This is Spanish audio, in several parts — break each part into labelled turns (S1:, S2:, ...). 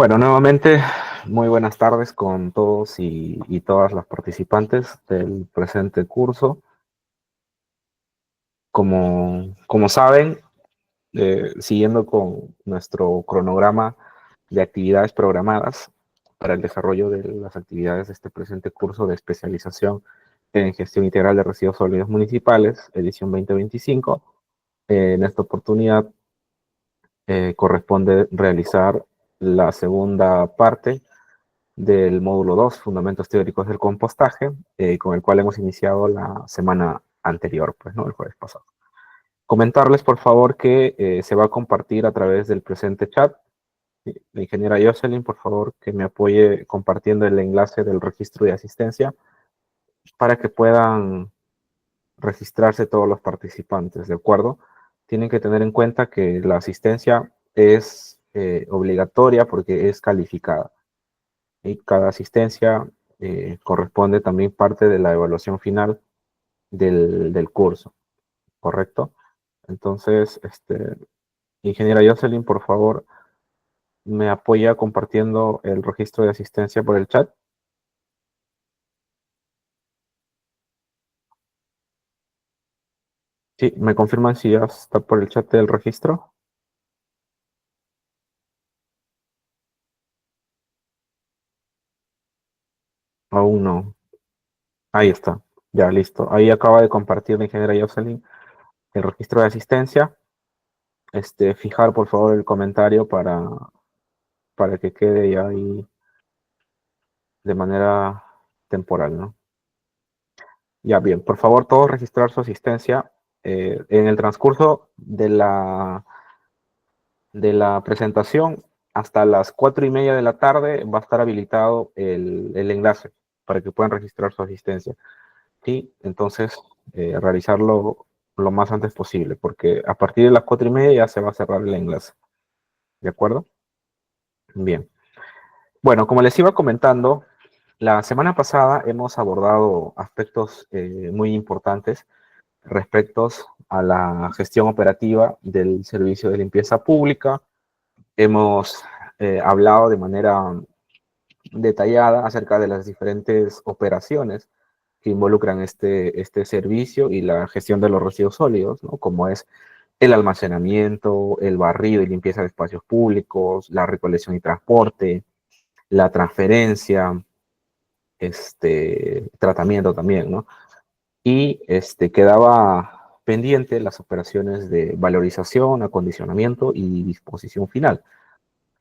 S1: Bueno, nuevamente, muy buenas tardes con todos y todas las participantes del presente curso. Como saben, siguiendo con nuestro cronograma de actividades programadas para el desarrollo de las actividades de este presente curso de especialización en gestión integral de residuos sólidos municipales, edición 2025, en esta oportunidad corresponde realizar la segunda parte del módulo 2, Fundamentos Teóricos del Compostaje, con el cual hemos iniciado la semana anterior, pues, ¿no? El jueves pasado. Comentarles, por favor, que se va a compartir a través del presente chat. La ingeniera Jocelyn, por favor, que me apoye compartiendo el enlace del registro de asistencia para que puedan registrarse todos los participantes, ¿de acuerdo? Tienen que tener en cuenta que la asistencia es obligatoria porque es calificada. Y cada asistencia corresponde también parte de la evaluación final del curso, ¿correcto? Entonces, ingeniera Jocelyn, por favor, me apoya compartiendo el registro de asistencia por el chat. Sí, me confirman si ya está por el chat del registro. Aún no. Ahí está. Ya, listo. Ahí acaba de compartir la ingeniera Jocelyn el registro de asistencia. Fijar, por favor, el comentario para que quede ya ahí de manera temporal, ¿no? Ya bien, por favor, todos registrar su asistencia. En el transcurso de la presentación, hasta las 4:30 de la tarde, va a estar habilitado el enlace para que puedan registrar su asistencia. Y entonces, realizarlo lo más antes posible, porque a partir de las 4:30 ya se va a cerrar el enlace. ¿De acuerdo? Bien. Bueno, como les iba comentando, la semana pasada hemos abordado aspectos muy importantes respecto a la gestión operativa del servicio de limpieza pública. Hemos hablado de manera detallada acerca de las diferentes operaciones que involucran este servicio y la gestión de los residuos sólidos, ¿no? Como es el almacenamiento, el barrido y limpieza de espacios públicos, la recolección y transporte, la transferencia, tratamiento también, ¿no? Y quedaba pendiente las operaciones de valorización, acondicionamiento y disposición final.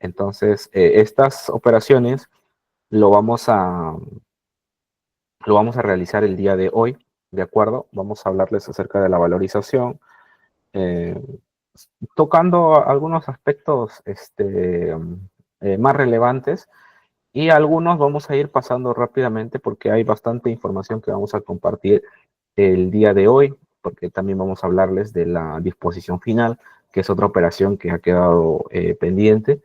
S1: Entonces, estas operaciones lo vamos a, lo vamos a realizar el día de hoy, ¿de acuerdo? Vamos a hablarles acerca de la valorización, eh, tocando algunos aspectos más relevantes y algunos vamos a ir pasando rápidamente porque hay bastante información que vamos a compartir el día de hoy, porque también vamos a hablarles de la disposición final, que es otra operación que ha quedado pendiente.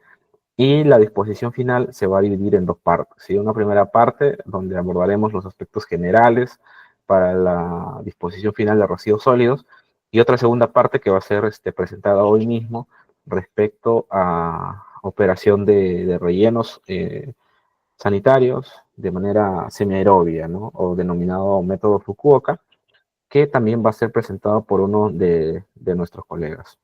S1: Y la disposición final se va a dividir en dos partes, ¿sí? Una primera parte donde abordaremos los aspectos generales para la disposición final de residuos sólidos y otra segunda parte que va a ser presentada hoy mismo respecto a operación de rellenos sanitarios de manera semiaerobia, ¿no? O denominado método Fukuoka, que también va a ser presentado por uno de nuestros colegas.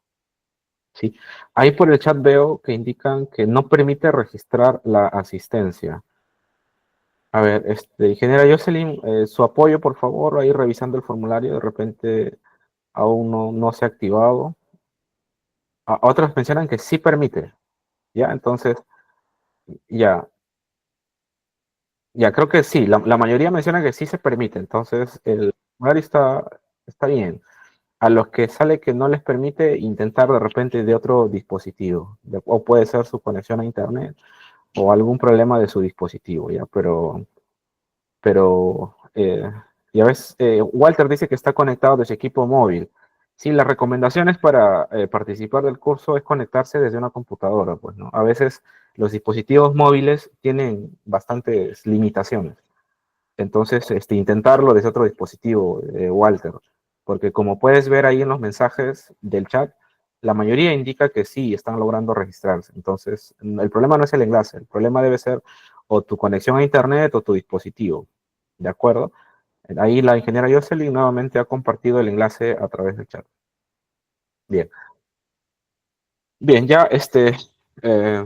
S1: ¿Sí? Ahí por el chat veo que indican que no permite registrar la asistencia. A ver, ingeniera Jocelyn, su apoyo, por favor, ahí revisando el formulario, de repente aún no se ha activado. Otras mencionan que sí permite, ¿ya? Entonces, ya, ya creo que sí, la mayoría menciona que sí se permite, entonces el formulario está bien. A los que sale que no les permite intentar de repente de otro dispositivo, o puede ser su conexión a internet o algún problema de su dispositivo, ¿ya? Pero ya ves, Walter dice que está conectado desde equipo móvil. Sí, las recomendaciones para participar del curso es conectarse desde una computadora, pues, ¿no? A veces los dispositivos móviles tienen bastantes limitaciones. Entonces, intentarlo desde otro dispositivo, Walter, porque como puedes ver ahí en los mensajes del chat, la mayoría indica que sí, están logrando registrarse. Entonces, el problema no es el enlace, el problema debe ser o tu conexión a Internet o tu dispositivo. ¿De acuerdo? Ahí la ingeniera Jocelyn nuevamente ha compartido el enlace a través del chat. Bien, bien, ya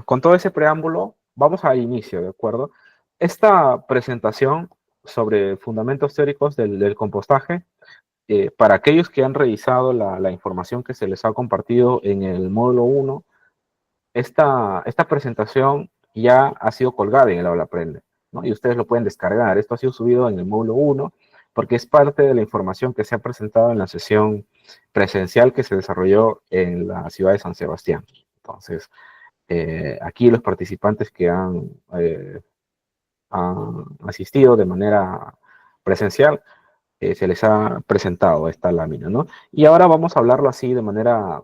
S1: con todo ese preámbulo, vamos al inicio, ¿de acuerdo? Esta presentación sobre fundamentos teóricos del compostaje, para aquellos que han revisado la información que se les ha compartido en el módulo 1, esta presentación ya ha sido colgada en el aula Aprende, ¿no? Y ustedes lo pueden descargar. Esto ha sido subido en el módulo 1 porque es parte de la información que se ha presentado en la sesión presencial que se desarrolló en la ciudad de San Sebastián. Entonces, aquí los participantes que han asistido de manera presencial, se les ha presentado esta lámina, ¿no? Y ahora vamos a hablarlo así de manera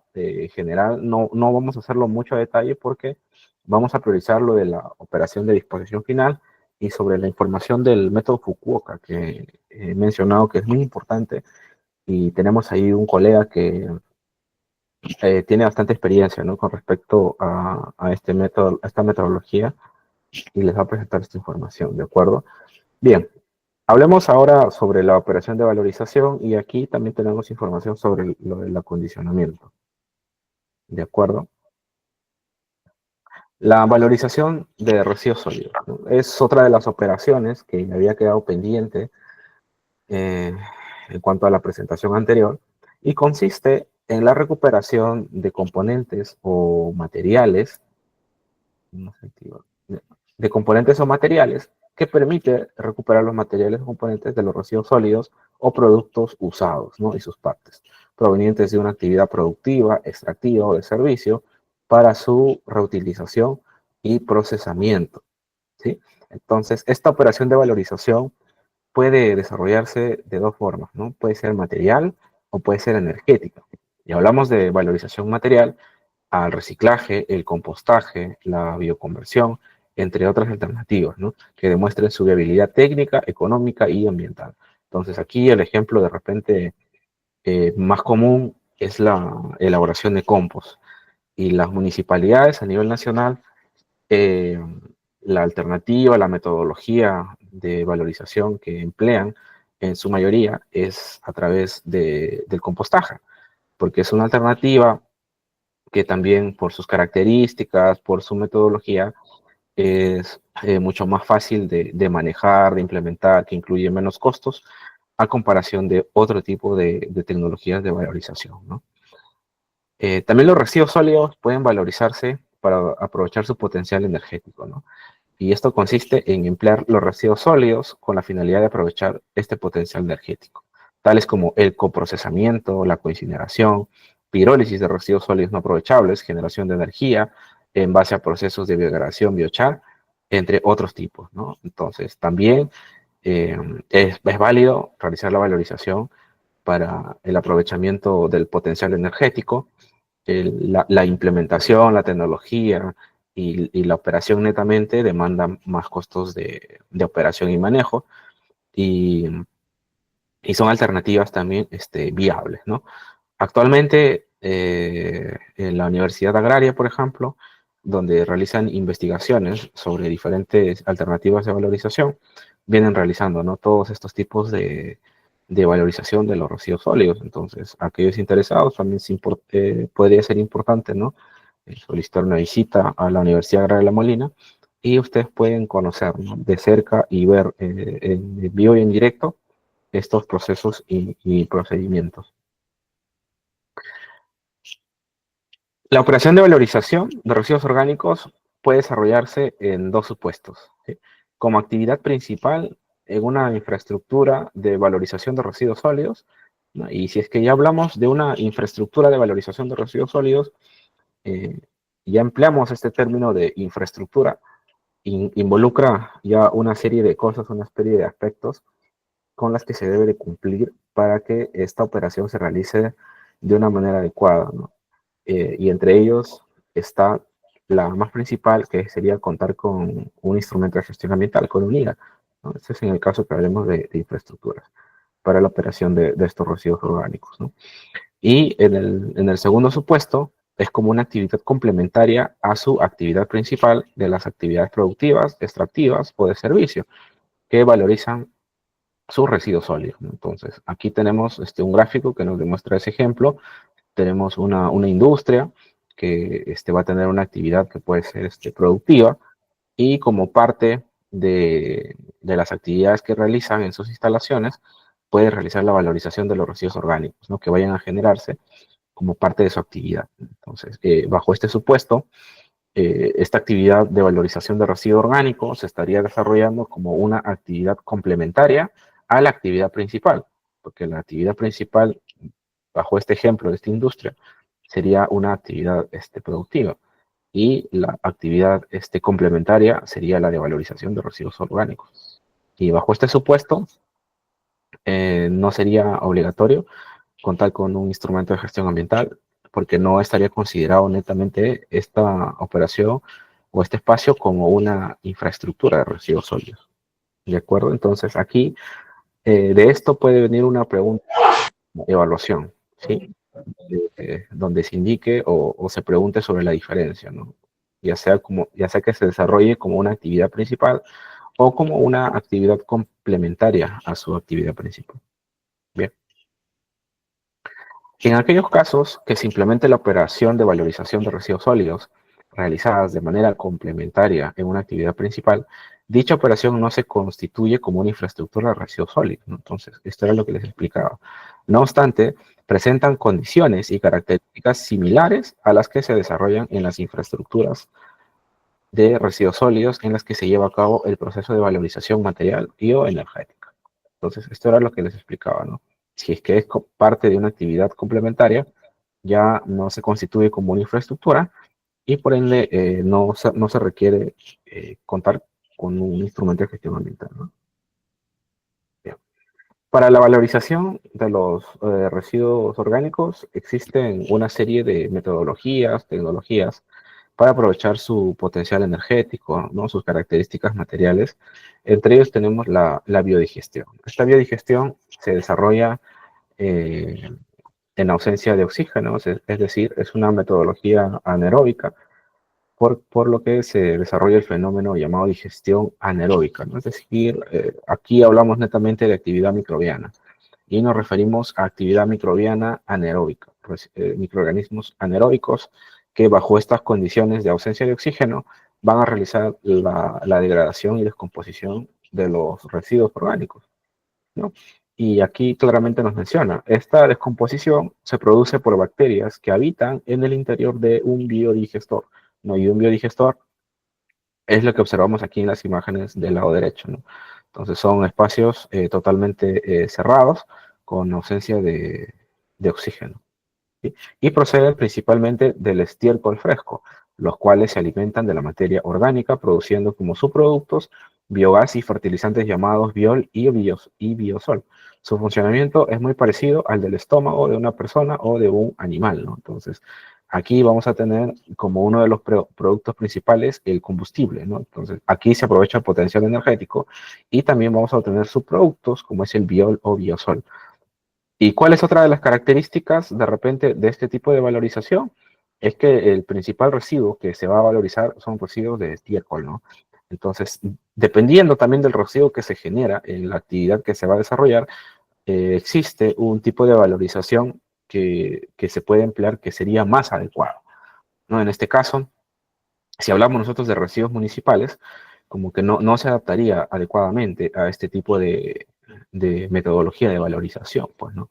S1: general, no vamos a hacerlo mucho a detalle porque vamos a priorizar lo de la operación de disposición final y sobre la información del método Fukuoka, que he mencionado que es muy importante, y tenemos ahí un colega que tiene bastante experiencia, ¿no? Con respecto a este método, a esta metodología, y les va a presentar esta información, ¿de acuerdo? Bien, hablemos ahora sobre la operación de valorización, y aquí también tenemos información sobre lo del acondicionamiento. ¿De acuerdo? La valorización de residuos sólidos, ¿no? Es otra de las operaciones que me había quedado pendiente eh, en cuanto a la presentación anterior, y consiste en la recuperación de componentes o materiales, no sé, tío, de componentes o materiales que permite recuperar los materiales o componentes de los residuos sólidos o productos usados, ¿no? Y sus partes, provenientes de una actividad productiva, extractiva o de servicio, para su reutilización y procesamiento, ¿sí? Entonces, esta operación de valorización puede desarrollarse de dos formas, ¿no? Puede ser material o puede ser energética. Y hablamos de valorización material al reciclaje, el compostaje, la bioconversión, entre otras alternativas, ¿no? Que demuestren su viabilidad técnica, económica y ambiental. Entonces, aquí el ejemplo de repente más común es la elaboración de compost. Y las municipalidades a nivel nacional, eh, la alternativa, la metodología de valorización que emplean en su mayoría es a través del compostaje, porque es una alternativa que también por sus características, por su metodología, es mucho más fácil de manejar, de implementar, que incluye menos costos a comparación de otro tipo de tecnologías de valorización, ¿no? También los residuos sólidos pueden valorizarse para aprovechar su potencial energético, ¿no? Y esto consiste en emplear los residuos sólidos con la finalidad de aprovechar este potencial energético, tales como el coprocesamiento, la coincineración, pirólisis de residuos sólidos no aprovechables, generación de energía en base a procesos de biodegradación, biochar, entre otros tipos, ¿no? Entonces, también es válido realizar la valorización para el aprovechamiento del potencial energético, la implementación, la tecnología y la operación netamente demandan más costos de operación y manejo, y, y son alternativas también viables, ¿no? Actualmente, en la Universidad Agraria, por ejemplo, donde realizan investigaciones sobre diferentes alternativas de valorización, vienen realizando, ¿no? Todos estos tipos de valorización de los residuos sólidos. Entonces, aquellos interesados también podría ser importante, ¿no? Solicitar una visita a la Universidad Agraria de La Molina, y ustedes pueden conocer, ¿no?, de cerca y ver en vivo y en directo estos procesos y procedimientos. La operación de valorización de residuos orgánicos puede desarrollarse en dos supuestos, ¿sí? Como actividad principal en una infraestructura de valorización de residuos sólidos, ¿no? Y si es que ya hablamos de una infraestructura de valorización de residuos sólidos, eh, ya empleamos este término de infraestructura, involucra ya una serie de cosas, una serie de aspectos con las que se debe de cumplir para que esta operación se realice de una manera adecuada, ¿no? Y entre ellos está la más principal, que sería contar con un instrumento de gestión ambiental, con un IGA, ¿no? Este es en el caso que hablemos de infraestructuras para la operación de estos residuos orgánicos, ¿no? Y en el segundo supuesto, es como una actividad complementaria a su actividad principal de las actividades productivas, extractivas o de servicio, que valorizan sus residuos sólidos, ¿no? Entonces, aquí tenemos un gráfico que nos demuestra ese ejemplo. Tenemos una industria que va a tener una actividad que puede ser productiva, y como parte de las actividades que realizan en sus instalaciones, puede realizar la valorización de los residuos orgánicos, ¿no?, que vayan a generarse como parte de su actividad. Entonces, bajo este supuesto, esta actividad de valorización de residuo orgánico se estaría desarrollando como una actividad complementaria a la actividad principal, porque la actividad principal, bajo este ejemplo de esta industria, sería una actividad productiva, y la actividad complementaria sería la de valorización de residuos orgánicos. Y bajo este supuesto, no sería obligatorio contar con un instrumento de gestión ambiental, porque no estaría considerado netamente esta operación o este espacio como una infraestructura de residuos sólidos. ¿De acuerdo? Entonces, aquí de esto puede venir una pregunta de evaluación, ¿sí? Donde se indique o se pregunte sobre la diferencia, ¿no? Ya sea que se desarrolle como una actividad principal o como una actividad complementaria a su actividad principal. Bien. En aquellos casos que se implemente la operación de valorización de residuos sólidos realizadas de manera complementaria en una actividad principal, dicha operación no se constituye como una infraestructura de residuos sólidos, ¿no? Entonces, esto era lo que les explicaba. No obstante, presentan condiciones y características similares a las que se desarrollan en las infraestructuras de residuos sólidos en las que se lleva a cabo el proceso de valorización material y o energética. Entonces, esto era lo que les explicaba, ¿no? Si es que es parte de una actividad complementaria, ya no se constituye como una infraestructura, y por ende no se requiere contar con un instrumento de gestión ambiental, ¿no? Bien. Para la valorización de los residuos orgánicos existen una serie de metodologías, tecnologías, para aprovechar su potencial energético, ¿no?, sus características materiales. Entre ellos tenemos la biodigestión. Esta biodigestión se desarrolla eh, en ausencia de oxígeno, es decir, es una metodología anaeróbica, por lo que se desarrolla el fenómeno llamado digestión anaeróbica, ¿no? Es decir, aquí hablamos netamente de actividad microbiana y nos referimos a actividad microbiana anaeróbica, microorganismos anaeróbicos que bajo estas condiciones de ausencia de oxígeno van a realizar la degradación y descomposición de los residuos orgánicos, ¿no? Y aquí claramente nos menciona, esta descomposición se produce por bacterias que habitan en el interior de un biodigestor, ¿no? Y un biodigestor es lo que observamos aquí en las imágenes del lado derecho, ¿no? Entonces son espacios totalmente cerrados, con ausencia de oxígeno, ¿sí? Y proceden principalmente del estiércol fresco, los cuales se alimentan de la materia orgánica, produciendo como subproductos biogás y fertilizantes llamados biol y biosol. Su funcionamiento es muy parecido al del estómago de una persona o de un animal, ¿no? Entonces, aquí vamos a tener como uno de los productos principales el combustible, ¿no? Entonces, aquí se aprovecha el potencial energético, y también vamos a obtener subproductos como es el biol o biosol. ¿Y cuál es otra de las características de repente de este tipo de valorización? Es que el principal residuo que se va a valorizar son residuos de estiércol, ¿no? Entonces, dependiendo también del residuo que se genera en la actividad que se va a desarrollar, existe un tipo de valorización que se puede emplear que sería más adecuado, ¿no? En este caso, si hablamos nosotros de residuos municipales, como que no se adaptaría adecuadamente a este tipo de metodología de valorización, pues, ¿no?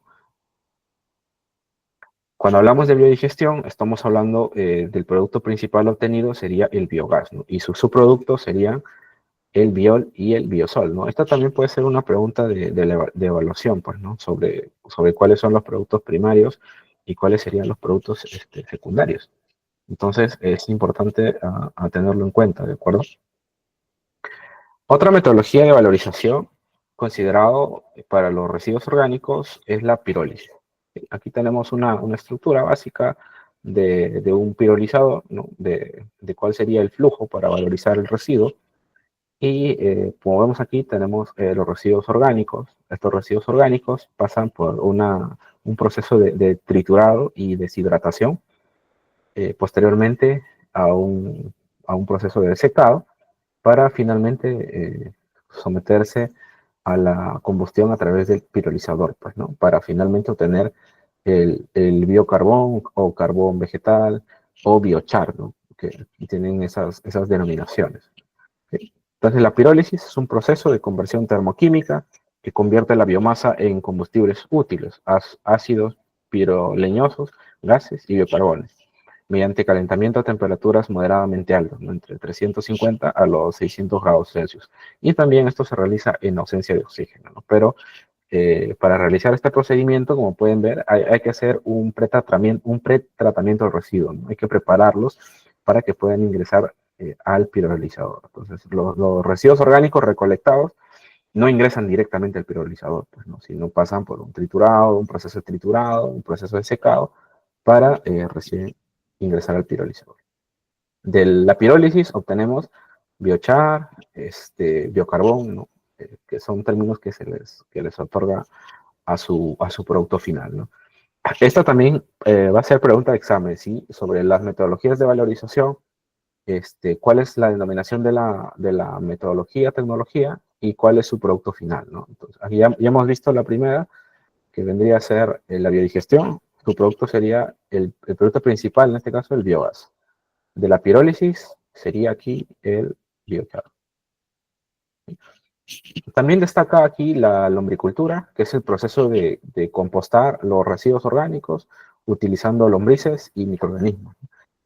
S1: Cuando hablamos de biodigestión, estamos hablando del producto principal obtenido sería el biogás, ¿no? Y sus subproductos serían el biol y el biosol, ¿no? Esta también puede ser una pregunta de evaluación, pues, ¿no? Sobre cuáles son los productos primarios y cuáles serían los productos secundarios. Entonces, es importante a tenerlo en cuenta, ¿de acuerdo? Otra metodología de valorización considerado para los residuos orgánicos es la pirólisis. Aquí tenemos una estructura básica de un pirolizador, ¿no? De cuál sería el flujo para valorizar el residuo. Y como vemos aquí, tenemos los residuos orgánicos. Estos residuos orgánicos pasan por un proceso de triturado y deshidratación, posteriormente a a un proceso de secado para finalmente someterse a la combustión a través del pirolizador, pues, ¿no? Para finalmente obtener el biocarbón o carbón vegetal o biochar, ¿no? Que tienen esas denominaciones. ¿Sí? Entonces, la pirólisis es un proceso de conversión termoquímica que convierte la biomasa en combustibles útiles, ácidos piroleñosos, gases y biocarbones, mediante calentamiento a temperaturas moderadamente altas, ¿no? Entre 350 a los 600 grados Celsius. Y también esto se realiza en ausencia de oxígeno, ¿no? Pero para realizar este procedimiento, como pueden ver, hay que hacer un pretratamiento de residuos, ¿no? Hay que prepararlos para que puedan ingresar al pirolizador. Entonces, los residuos orgánicos recolectados no ingresan directamente al pirolizador, pues, ¿no? Sino pasan por un triturado, un proceso de triturado, un proceso de secado, para recién ingresar al pirolizador. De la pirólisis obtenemos biochar, biocarbón, ¿no? Que son términos que les otorga a su producto final, ¿no? Esta también va a ser pregunta de examen, ¿sí? Sobre las metodologías de valorización, cuál es la denominación de la metodología, tecnología, y cuál es su producto final, ¿no? Entonces, aquí ya hemos visto la primera, que vendría a ser la biodigestión. Su producto sería el producto principal, en este caso, el biogás. De la pirólisis sería aquí el biochar. También destaca aquí la lombricultura, que es el proceso de compostar los residuos orgánicos utilizando lombrices y microorganismos.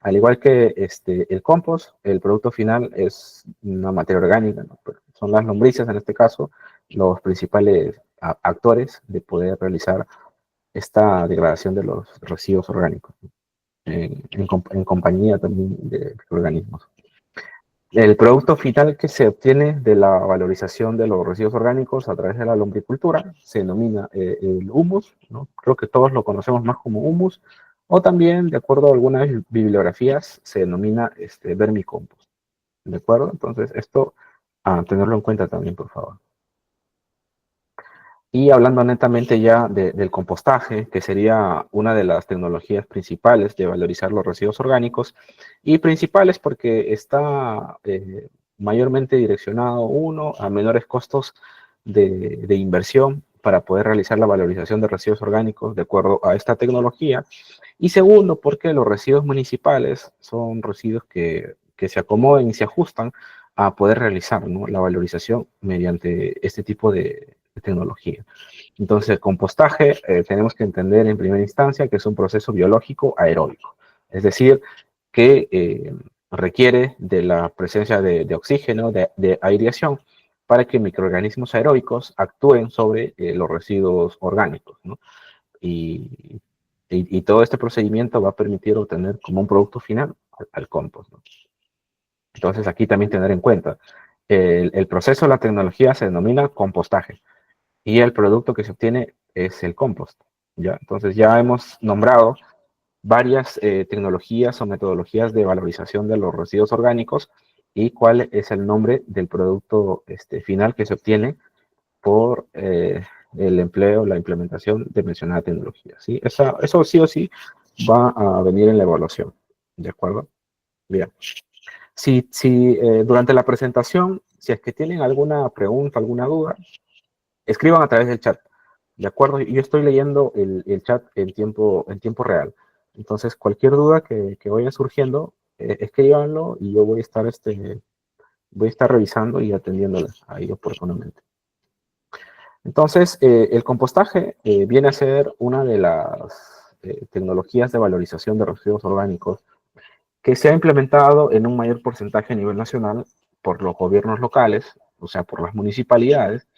S1: Al igual que el compost, el producto final es una materia orgánica, ¿no? Son las lombrices, en este caso, los principales actores de poder realizar esta degradación de los residuos orgánicos, ¿no? En compañía también de microorganismos. El producto final que se obtiene de la valorización de los residuos orgánicos a través de la lombricultura se denomina el humus, ¿no? Creo que todos lo conocemos más como humus, o también, de acuerdo a algunas bibliografías, se denomina vermicompost. ¿De acuerdo? Entonces, esto a tenerlo en cuenta también, por favor. Y hablando netamente ya del compostaje, que sería una de las tecnologías principales de valorizar los residuos orgánicos, y principales porque está mayormente direccionado, uno, a menores costos de inversión para poder realizar la valorización de residuos orgánicos de acuerdo a esta tecnología, y segundo, porque los residuos municipales son residuos que se acomodan y se ajustan a poder realizar, ¿no?, la valorización mediante este tipo de tecnología. Entonces, el compostaje tenemos que entender en primera instancia que es un proceso biológico aeróbico, es decir, que requiere de la presencia de oxígeno, de aireación, para que microorganismos aeróbicos actúen sobre los residuos orgánicos, ¿no? Y, y todo este procedimiento va a permitir obtener como un producto final al compost, ¿no? Entonces, aquí también tener en cuenta, el proceso de la tecnología se denomina compostaje y el producto que se obtiene es el compost, ¿ya? Entonces, ya hemos nombrado varias tecnologías o metodologías de valorización de los residuos orgánicos y cuál es el nombre del producto final que se obtiene por el empleo, la implementación de mencionada tecnología, ¿sí? Eso sí o sí va a venir en la evaluación, ¿de acuerdo? Bien. Si durante la presentación, si es que tienen alguna pregunta, alguna duda, escriban a través del chat, ¿de acuerdo? Yo estoy leyendo el chat en tiempo real. Entonces, cualquier duda que vaya surgiendo, escríbanlo y yo voy a estar revisando y atendiéndola ahí oportunamente. Entonces, el compostaje viene a ser una de las tecnologías de valorización de residuos orgánicos que se ha implementado en un mayor porcentaje a nivel nacional por los gobiernos locales, o sea, por las municipalidades,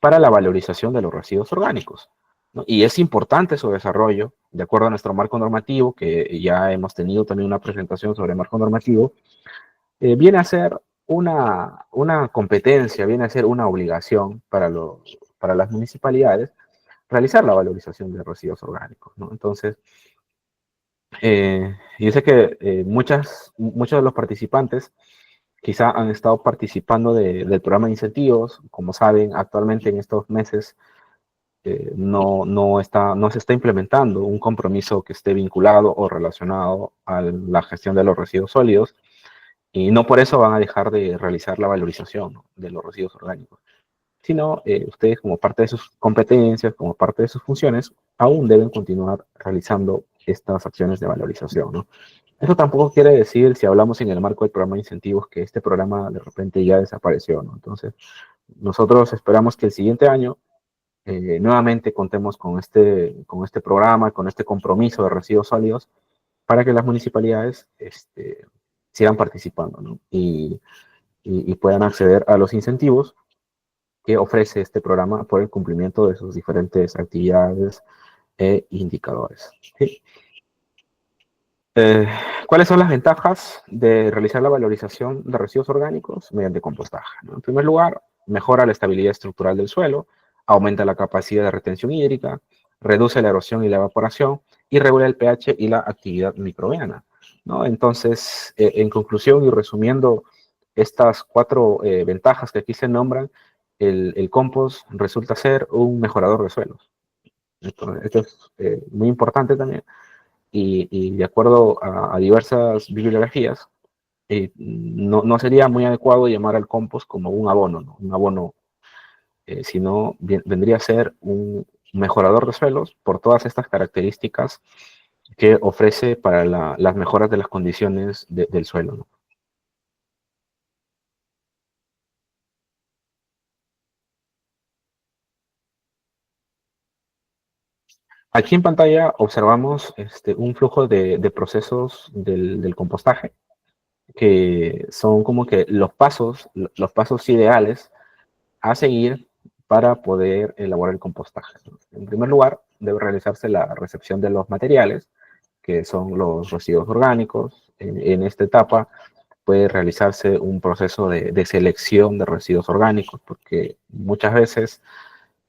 S1: para la valorización de los residuos orgánicos, ¿no? Y es importante su desarrollo, de acuerdo a nuestro marco normativo, que ya hemos tenido también una presentación sobre el marco normativo, viene a ser una competencia, viene a ser una obligación para las municipalidades realizar la valorización de residuos orgánicos, ¿no? Entonces, yo sé que muchos de los participantes quizá han estado participando del programa de incentivos. Como saben, actualmente en estos meses no se está implementando un compromiso que esté vinculado o relacionado a la gestión de los residuos sólidos, y no por eso van a dejar de realizar la valorización, ¿no?, de los residuos orgánicos, sino ustedes, como parte de sus competencias, como parte de sus funciones, aún deben continuar realizando estas acciones de valorización, ¿no? Eso tampoco quiere decir, si hablamos en el marco del programa de incentivos, que este programa de repente ya desapareció, ¿no? Entonces, nosotros esperamos que el siguiente año nuevamente contemos con este programa, con este compromiso de residuos sólidos, para que las municipalidades sigan participando, ¿no? Y puedan acceder a los incentivos que ofrece este programa por el cumplimiento de sus diferentes actividades e indicadores. ¿Sí? Eh, ¿Cuáles son las ventajas de realizar la valorización de residuos orgánicos mediante compostaje, ¿no? En primer lugar, mejora la estabilidad estructural del suelo, aumenta la capacidad de retención hídrica, reduce la erosión y la evaporación y regula el pH y la actividad microbiana, ¿no? Entonces, en conclusión y resumiendo estas cuatro ventajas que aquí se nombran, el compost resulta ser un mejorador de suelos. Entonces, esto es muy importante también, y de acuerdo a diversas bibliografías, no sería muy adecuado llamar al compost como un abono, ¿no? Un abono, sino vendría a ser un mejorador de suelos por todas estas características que ofrece para las mejoras de las condiciones del suelo, ¿no? Aquí en pantalla observamos un flujo de procesos del compostaje, que son como que los pasos ideales a seguir para poder elaborar el compostaje. En primer lugar, debe realizarse la recepción de los materiales, que son los residuos orgánicos. En esta etapa puede realizarse un proceso de selección de residuos orgánicos, porque muchas veces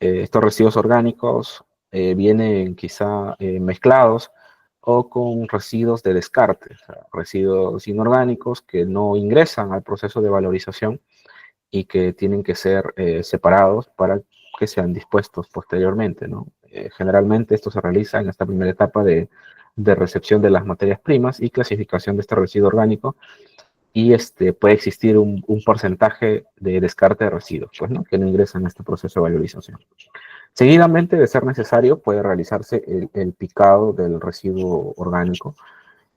S1: estos residuos orgánicos vienen quizá mezclados o con residuos de descarte, o sea, residuos inorgánicos que no ingresan al proceso de valorización y que tienen que ser separados para que sean dispuestos posteriormente, ¿no? Generalmente esto se realiza en esta primera etapa de recepción de las materias primas y clasificación de este residuo orgánico, y puede existir un porcentaje de descarte de residuos, pues, ¿no?, que no ingresan a este proceso de valorización. Seguidamente, de ser necesario, puede realizarse el picado del residuo orgánico,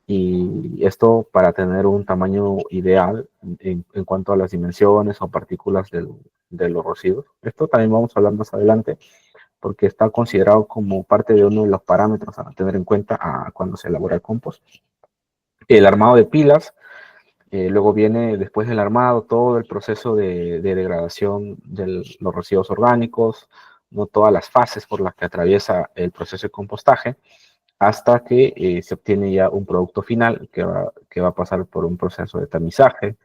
S1: y esto para tener un tamaño ideal en cuanto a las dimensiones o partículas de los residuos. Esto también vamos a hablar más adelante, porque está considerado como parte de uno de los parámetros a tener en cuenta cuando se elabora el compost. El armado de pilas, luego viene, después del armado, todo el proceso de degradación de los residuos orgánicos, no todas las fases por las que atraviesa el proceso de compostaje, hasta que se obtiene ya un producto final que va a pasar por un proceso de tamizaje,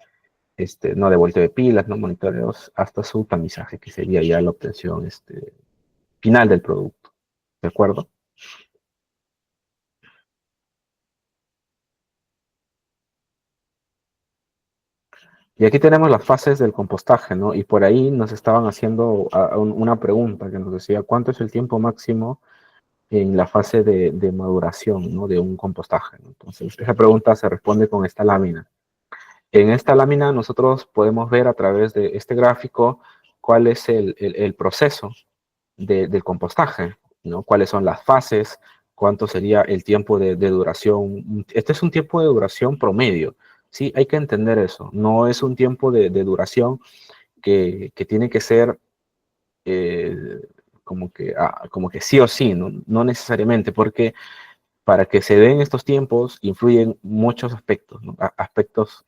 S1: no de vuelta de pilas, no monitoreos, hasta su tamizaje, que sería ya la obtención final del producto. ¿De acuerdo? Y aquí tenemos las fases del compostaje, ¿no? Y por ahí nos estaban haciendo una pregunta que nos decía, ¿cuánto es el tiempo máximo en la fase de maduración, ¿no?, de un compostaje, ¿no? Entonces, esa pregunta se responde con esta lámina. En esta lámina nosotros podemos ver a través de este gráfico cuál es el proceso del compostaje, ¿no? Cuáles son las fases, cuánto sería el tiempo de duración. Este es un tiempo de duración promedio, ¿sí? Hay que entender eso. No es un tiempo de duración que tiene que ser eh, como que sí o sí, ¿no? No necesariamente, porque para que se den estos tiempos influyen muchos aspectos, ¿no? Aspectos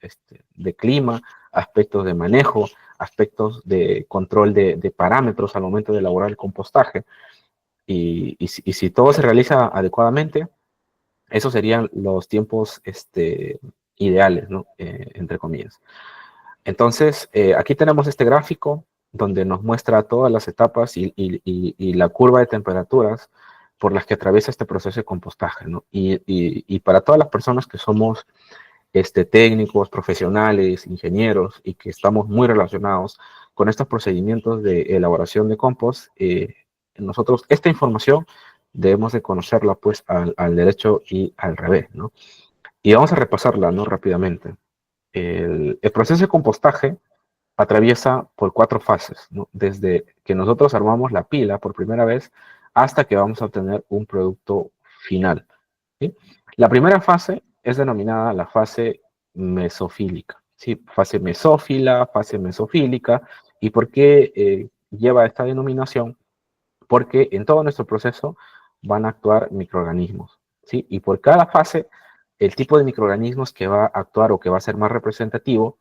S1: de clima, aspectos de manejo, aspectos de control de parámetros al momento de elaborar el compostaje. Y si todo se realiza adecuadamente, esos serían los tiempos ideales, ¿no? Entre comillas. Entonces, aquí tenemos este gráfico donde nos muestra todas las etapas y la curva de temperaturas por las que atraviesa este proceso de compostaje, ¿no? Y para todas las personas que somos técnicos, profesionales, ingenieros, y que estamos muy relacionados con estos procedimientos de elaboración de compost, nosotros esta información debemos de conocerla pues al derecho y al revés, ¿no? Y vamos a repasarla, ¿no? Rápidamente. El proceso de compostaje atraviesa por 4 fases, ¿no? Desde que nosotros armamos la pila por primera vez hasta que vamos a obtener un producto final, ¿sí? La primera fase es denominada la fase mesofílica, ¿sí? Fase mesófila, fase mesofílica. ¿Y por qué lleva esta denominación? Porque en todo nuestro proceso van a actuar microorganismos, ¿sí? Y por cada fase, el tipo de microorganismos que va a actuar o que va a ser más representativo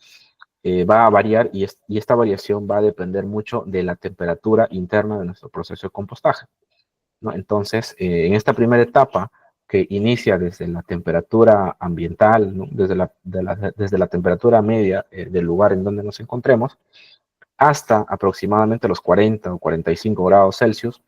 S1: va a variar y esta variación va a depender mucho de la temperatura interna de nuestro proceso de compostaje, ¿no? Entonces, en esta primera etapa, que inicia desde la temperatura ambiental, ¿no? Desde la temperatura media del lugar en donde nos encontremos, hasta aproximadamente los 40 o 45 grados Celsius,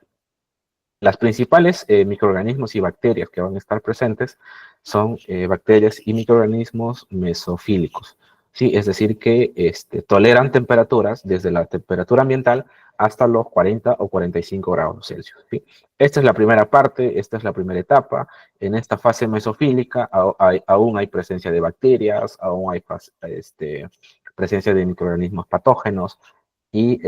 S1: las principales microorganismos y bacterias que van a estar presentes son bacterias y microorganismos mesofílicos, ¿sí? Es decir, que toleran temperaturas desde la temperatura ambiental hasta los 40 o 45 grados Celsius, ¿sí? Esta es la primera parte, esta es la primera etapa. En esta fase mesofílica aún hay presencia de bacterias, aún hay presencia de microorganismos patógenos y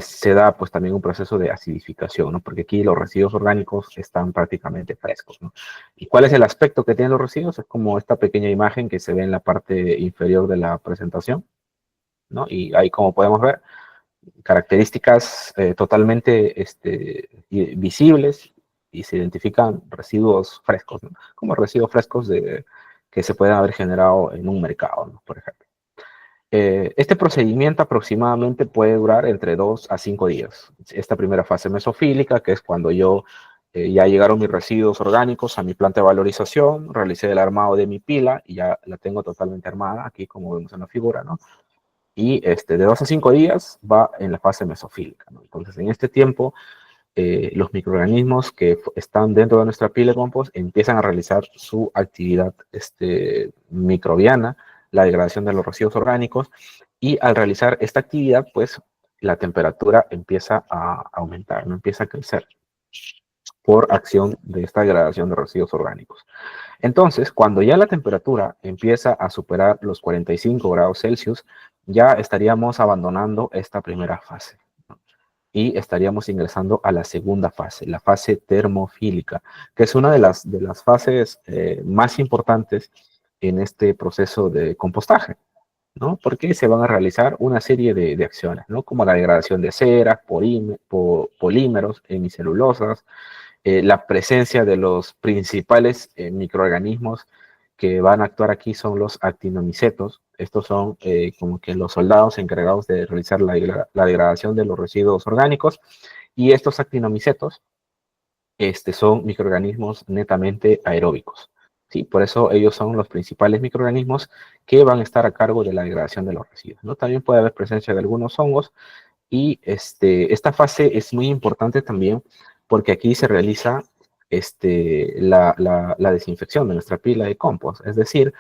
S1: se da pues también un proceso de acidificación, ¿no? Porque aquí los residuos orgánicos están prácticamente frescos, ¿no? ¿Y cuál es el aspecto que tienen los residuos? Es como esta pequeña imagen que se ve en la parte inferior de la presentación, ¿no? Y ahí, como podemos ver, características totalmente visibles, y se identifican residuos frescos, ¿no? Como residuos frescos que se pueden haber generado en un mercado, ¿no? Por ejemplo. Este procedimiento aproximadamente puede durar entre 2 a 5 días. Esta primera fase mesofílica, que es cuando ya llegaron mis residuos orgánicos a mi planta de valorización, realicé el armado de mi pila y ya la tengo totalmente armada, aquí como vemos en la figura, ¿no? Y de 2 a 5 días va en la fase mesofílica, ¿no? Entonces, en este tiempo, los microorganismos que están dentro de nuestra pila de compost empiezan a realizar su actividad microbiana, la degradación de los residuos orgánicos, y al realizar esta actividad, pues la temperatura empieza a aumentar, no empieza a crecer por acción de esta degradación de residuos orgánicos. Entonces, cuando ya la temperatura empieza a superar los 45 grados Celsius, ya estaríamos abandonando esta primera fase y estaríamos ingresando a la segunda fase, la fase termofílica, que es una de las fases más importantes en este proceso de compostaje, ¿no? Porque se van a realizar una serie de acciones, ¿no? Como la degradación de ceras, polímeros, hemicelulosas, la presencia de los principales microorganismos que van a actuar aquí son los actinomicetos. Estos son como que los soldados encargados de realizar la degradación de los residuos orgánicos. Y estos actinomicetos son microorganismos netamente aeróbicos, ¿sí? Por eso ellos son los principales microorganismos que van a estar a cargo de la degradación de los residuos, ¿no? También puede haber presencia de algunos hongos y esta fase es muy importante también porque aquí se realiza la desinfección de nuestra pila de compost. Es decir,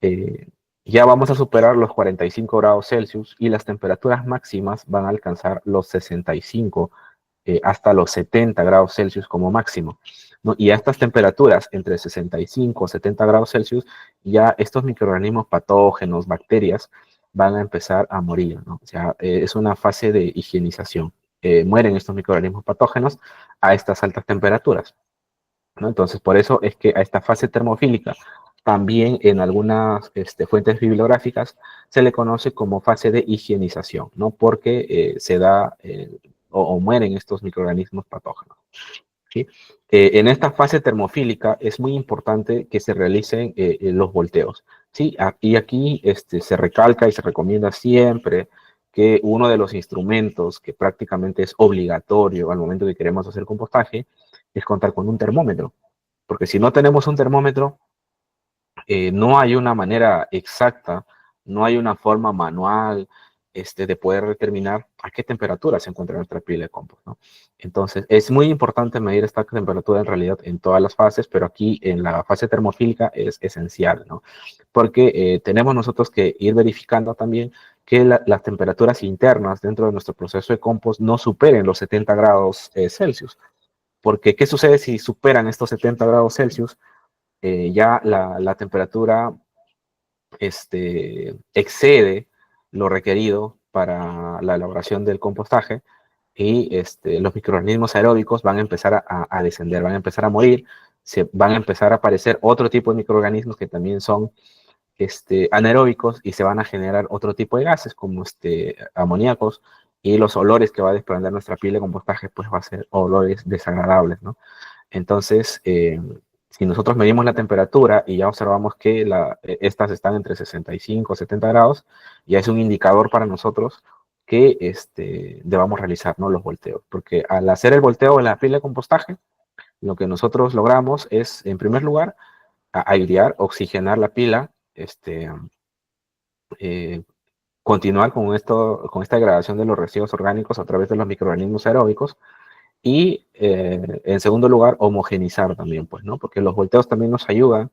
S1: eh, ya vamos a superar los 45 grados Celsius y las temperaturas máximas van a alcanzar los 65 hasta los 70 grados Celsius como máximo, ¿no? Y a estas temperaturas, entre 65 y 70 grados Celsius, ya estos microorganismos patógenos, bacterias, van a empezar a morir, ¿no? O sea, es una fase de higienización. Mueren estos microorganismos patógenos a estas altas temperaturas, ¿no? Entonces, por eso es que a esta fase termofílica, también en algunas fuentes bibliográficas, se le conoce como fase de higienización, ¿no? Porque se da o mueren estos microorganismos patógenos, ¿sí? En esta fase termofílica es muy importante que se realicen los volteos, ¿sí? Y aquí se recalca y se recomienda siempre que uno de los instrumentos que prácticamente es obligatorio al momento que queremos hacer compostaje es contar con un termómetro, porque si no tenemos un termómetro, no hay una manera exacta, no hay una forma manual de poder determinar a qué temperatura se encuentra nuestra pila de compost, ¿no? Entonces, es muy importante medir esta temperatura en realidad en todas las fases, pero aquí en la fase termofílica es esencial, ¿no? Porque tenemos nosotros que ir verificando también que las temperaturas internas dentro de nuestro proceso de compost no superen los 70 grados Celsius. Porque, ¿qué sucede si superan estos 70 grados Celsius? Ya la temperatura excede lo requerido para la elaboración del compostaje y los microorganismos aeróbicos van a empezar a descender, van a empezar a morir, se van a empezar a aparecer otro tipo de microorganismos que también son anaeróbicos y se van a generar otro tipo de gases como amoníacos, y los olores que va a desprender nuestra pila de compostaje pues va a ser olores desagradables, ¿no? Entonces, si nosotros medimos la temperatura y ya observamos que estas están entre 65 y 70 grados, ya es un indicador para nosotros que debamos realizar, ¿no?, los volteos. Porque al hacer el volteo en la pila de compostaje, lo que nosotros logramos es, en primer lugar, airear, oxigenar la pila, eh, continuar con esta degradación de los residuos orgánicos a través de los microorganismos aeróbicos, y en segundo lugar, homogenizar también, pues, ¿no? Porque los volteos también nos ayudan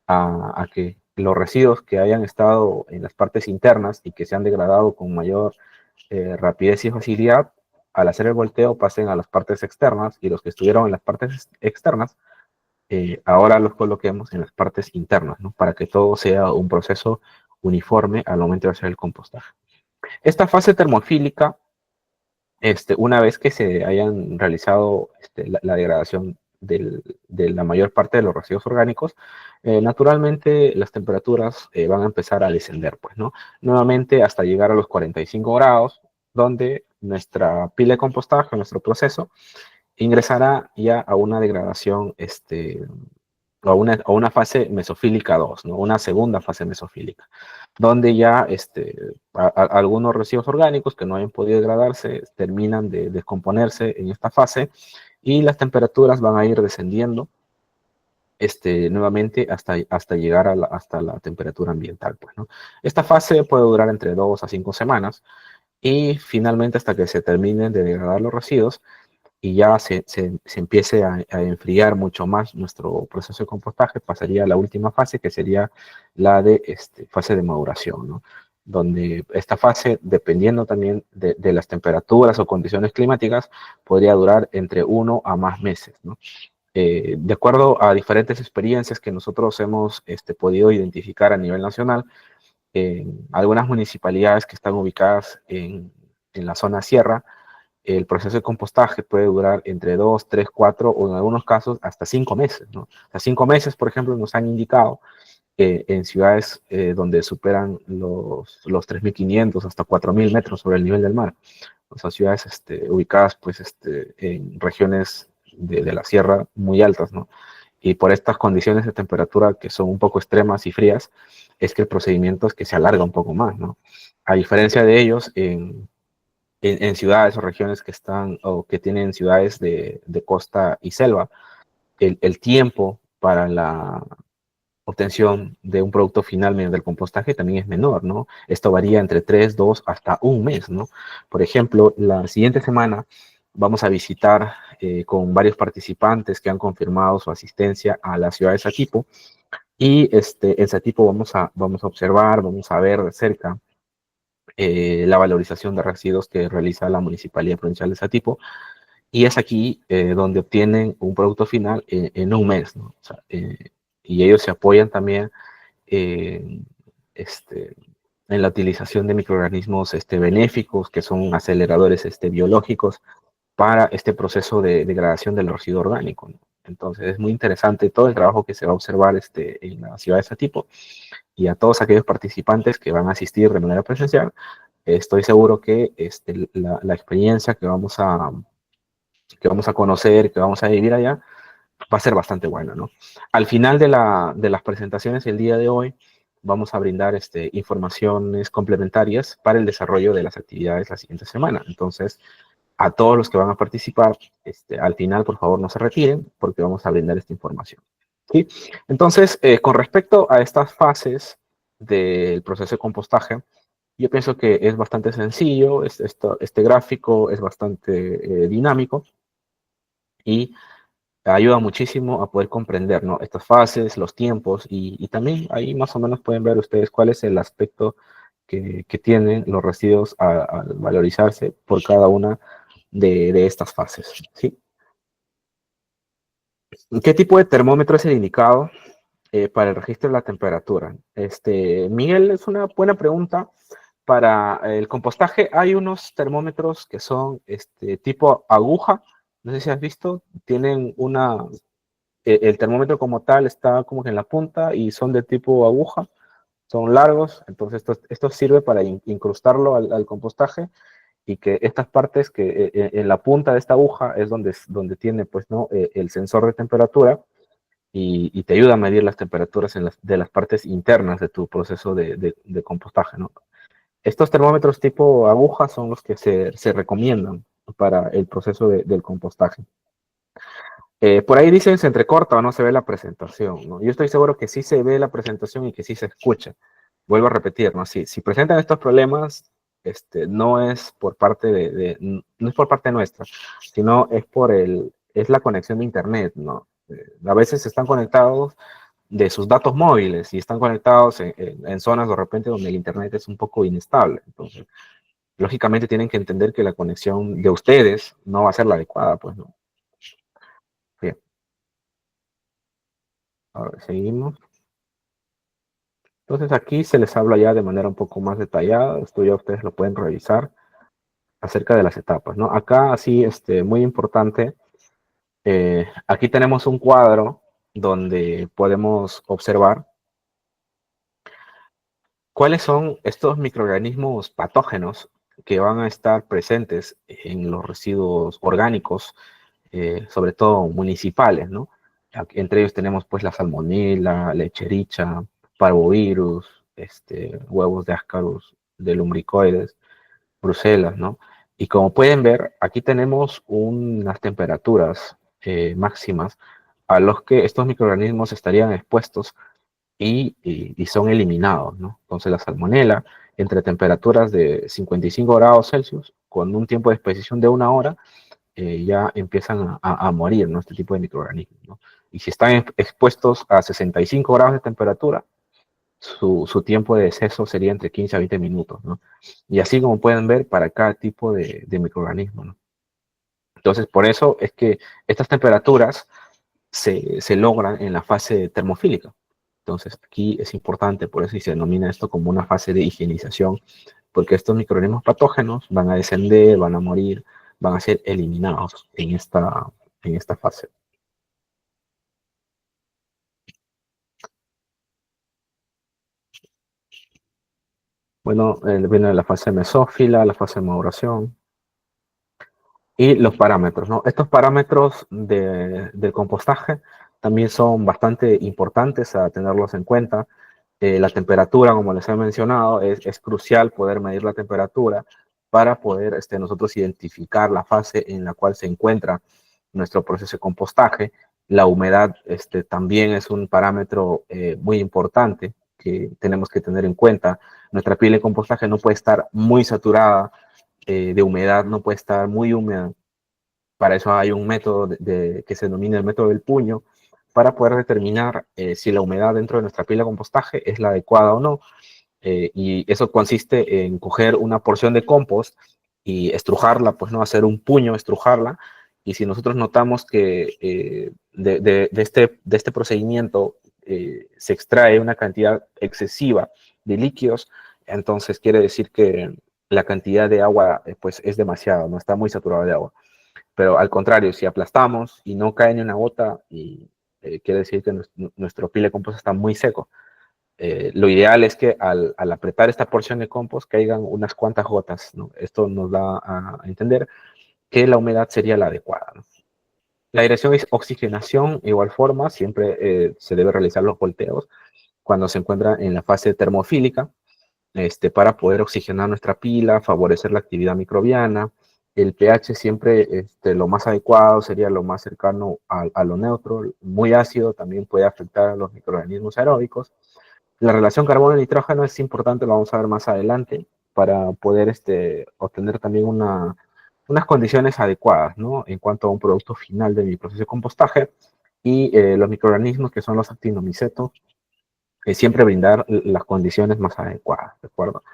S1: a que los residuos que hayan estado en las partes internas y que se han degradado con mayor rapidez y facilidad, al hacer el volteo pasen a las partes externas, y los que estuvieron en las partes externas, ahora los coloquemos en las partes internas, ¿no? Para que todo sea un proceso uniforme al momento de hacer el compostaje. Esta fase termofílica, una vez que se hayan realizado la degradación de la mayor parte de los residuos orgánicos, naturalmente las temperaturas van a empezar a descender, pues, ¿no? Nuevamente hasta llegar a los 45 grados, donde nuestra pila de compostaje, nuestro proceso, ingresará ya a una degradación, a una fase mesofílica 2, ¿no? Una segunda fase mesofílica, donde ya algunos residuos orgánicos que no hayan podido degradarse terminan de descomponerse en esta fase, y las temperaturas van a ir descendiendo nuevamente hasta llegar hasta la temperatura ambiental, pues, ¿no? Esta fase puede durar entre 2 a 5 semanas, y finalmente hasta que se terminen de degradar los residuos y ya se empiece a enfriar mucho más nuestro proceso de compostaje, pasaría a la última fase, que sería la de fase de maduración, ¿no? Donde esta fase, dependiendo también de las temperaturas o condiciones climáticas, podría durar entre 1 a más meses, ¿no? De acuerdo a diferentes experiencias que nosotros hemos podido identificar a nivel nacional, en algunas municipalidades que están ubicadas en la zona sierra, el proceso de compostaje puede durar entre 2, 3, 4 o en algunos casos hasta 5 meses, ¿no? Hasta 5 meses, por ejemplo, nos han indicado en ciudades donde superan los 3.500 hasta 4.000 metros sobre el nivel del mar. O sea, ciudades ubicadas pues, en regiones de la sierra muy altas, ¿no? Y por estas condiciones de temperatura que son un poco extremas y frías, es que el procedimiento es que se alarga un poco más, ¿no? A diferencia de ellos, en ciudades o regiones que están o que tienen ciudades de costa y selva, el tiempo para la obtención de un producto final mediante el compostaje también es menor, ¿no? Esto varía entre 3, 2, hasta un mes, ¿no? Por ejemplo, la siguiente semana vamos a visitar con varios participantes que han confirmado su asistencia a la ciudad de Satipo, y en Satipo vamos a observar, vamos a ver de cerca la valorización de residuos que realiza la Municipalidad Provincial de Satipo, y es aquí donde obtienen un producto final en un mes, ¿no? O sea, y ellos se apoyan también en, en la utilización de microorganismos benéficos, que son aceleradores biológicos, para este proceso de degradación del residuo orgánico, ¿no? Entonces es muy interesante todo el trabajo que se va a observar en la ciudad de ese tipo, y a todos aquellos participantes que van a asistir de manera presencial, estoy seguro que la experiencia que vamos a conocer, que vamos a vivir allá, va a ser bastante buena, ¿no? Al final de las presentaciones el día de hoy, vamos a brindar informaciones complementarias para el desarrollo de las actividades la siguiente semana. Entonces, a todos los que van a participar, al final, por favor, no se retiren, porque vamos a brindar esta información, ¿sí? Entonces, con respecto a estas fases del proceso de compostaje, Yo pienso que es bastante sencillo, este gráfico es bastante dinámico y ayuda muchísimo a poder comprender, ¿no?, estas fases, los tiempos y también ahí más o menos pueden ver ustedes cuál es el aspecto que tienen los residuos al valorizarse por cada una de estas fases, ¿sí? ¿Qué tipo de termómetro es el indicado para el registro de la temperatura? Miguel, es una buena pregunta. Para el compostaje hay unos termómetros que son tipo aguja. No sé si has visto, tienen el termómetro como tal está como que en la punta y son de tipo aguja, son largos, entonces esto sirve para incrustarlo al compostaje y que estas partes que en la punta de esta aguja es donde tiene pues, ¿no?, el sensor de temperatura y te ayuda a medir las temperaturas de las partes internas de tu proceso de compostaje, ¿no? Estos termómetros tipo aguja son los que se recomiendan para el proceso del compostaje. Por ahí dicen se entrecorta o no se ve la presentación, ¿no? Yo estoy seguro que sí se ve la presentación y que sí se escucha. Vuelvo a repetir, ¿no? Si presentan estos problemas, no es por parte no es por parte nuestra, sino es la conexión de internet, ¿no? A veces están conectados de sus datos móviles y están conectados en zonas de repente donde el internet es un poco inestable. Entonces, lógicamente tienen que entender que la conexión de ustedes no va a ser la adecuada, pues, ¿no? Bien, ahora seguimos. Entonces aquí se les habla ya de manera un poco más detallada, esto ya ustedes lo pueden revisar acerca de las etapas, ¿no? Acá así, muy importante, aquí tenemos un cuadro donde podemos observar cuáles son estos microorganismos patógenos que van a estar presentes en los residuos orgánicos, sobre todo municipales, ¿no? Entre ellos tenemos pues la salmonela, lechericha, parvovirus, huevos de Ascaris, de lumbricoides, Bruselas, ¿no? Y como pueden ver, aquí tenemos unas temperaturas máximas a los que estos microorganismos estarían expuestos y son eliminados, ¿no? Entonces la salmonela, entre temperaturas de 55 grados Celsius, con un tiempo de exposición de 1 hora, ya empiezan a morir, ¿no?, este tipo de microorganismos, ¿no? Y si están expuestos a 65 grados de temperatura, su tiempo de deceso sería entre 15 a 20 minutos, ¿no? Y así como pueden ver para cada tipo de microorganismo, ¿no? Entonces, por eso es que estas temperaturas se logran en la fase termofílica. Entonces, aquí es importante, por eso se denomina esto como una fase de higienización, porque estos microorganismos patógenos van a descender, van a morir, van a ser eliminados en esta fase. Bueno, viene la fase mesófila, la fase de maduración y los parámetros, ¿no? Estos parámetros del compostaje también son bastante importantes a tenerlos en cuenta. La temperatura, como les he mencionado, es crucial poder medir la temperatura para poder nosotros identificar la fase en la cual se encuentra nuestro proceso de compostaje. La humedad también es un parámetro muy importante que tenemos que tener en cuenta. Nuestra pila de compostaje no puede estar muy saturada de humedad, no puede estar muy húmeda. Para eso hay un método que se denomina el método del puño, para poder determinar si la humedad dentro de nuestra pila de compostaje es la adecuada o no. Y eso consiste en coger una porción de compost y estrujarla, pues no hacer un puño, estrujarla. Y si nosotros notamos que de este procedimiento se extrae una cantidad excesiva de líquidos, entonces quiere decir que la cantidad de agua pues es demasiado, no está muy saturada de agua. Pero al contrario, si aplastamos y no cae ni una gota, quiere decir que nuestro pile de compost está muy seco. Lo ideal es que al apretar esta porción de compost caigan unas cuantas gotas, ¿no? Esto nos da a entender que la humedad sería la adecuada, ¿no? La dirección es oxigenación, igual forma, siempre se debe realizar los volteos cuando se encuentra en la fase termofílica, para poder oxigenar nuestra pila, favorecer la actividad microbiana. El pH siempre, lo más adecuado sería lo más cercano a lo neutro. Muy ácido también puede afectar a los microorganismos aeróbicos. La relación carbono-nitrógeno es importante, lo vamos a ver más adelante. para poder obtener también unas condiciones adecuadas, ¿no? En cuanto a un producto final de mi proceso de compostaje y los microorganismos que son los actinomicetos, siempre brindar las condiciones más adecuadas, ¿de acuerdo?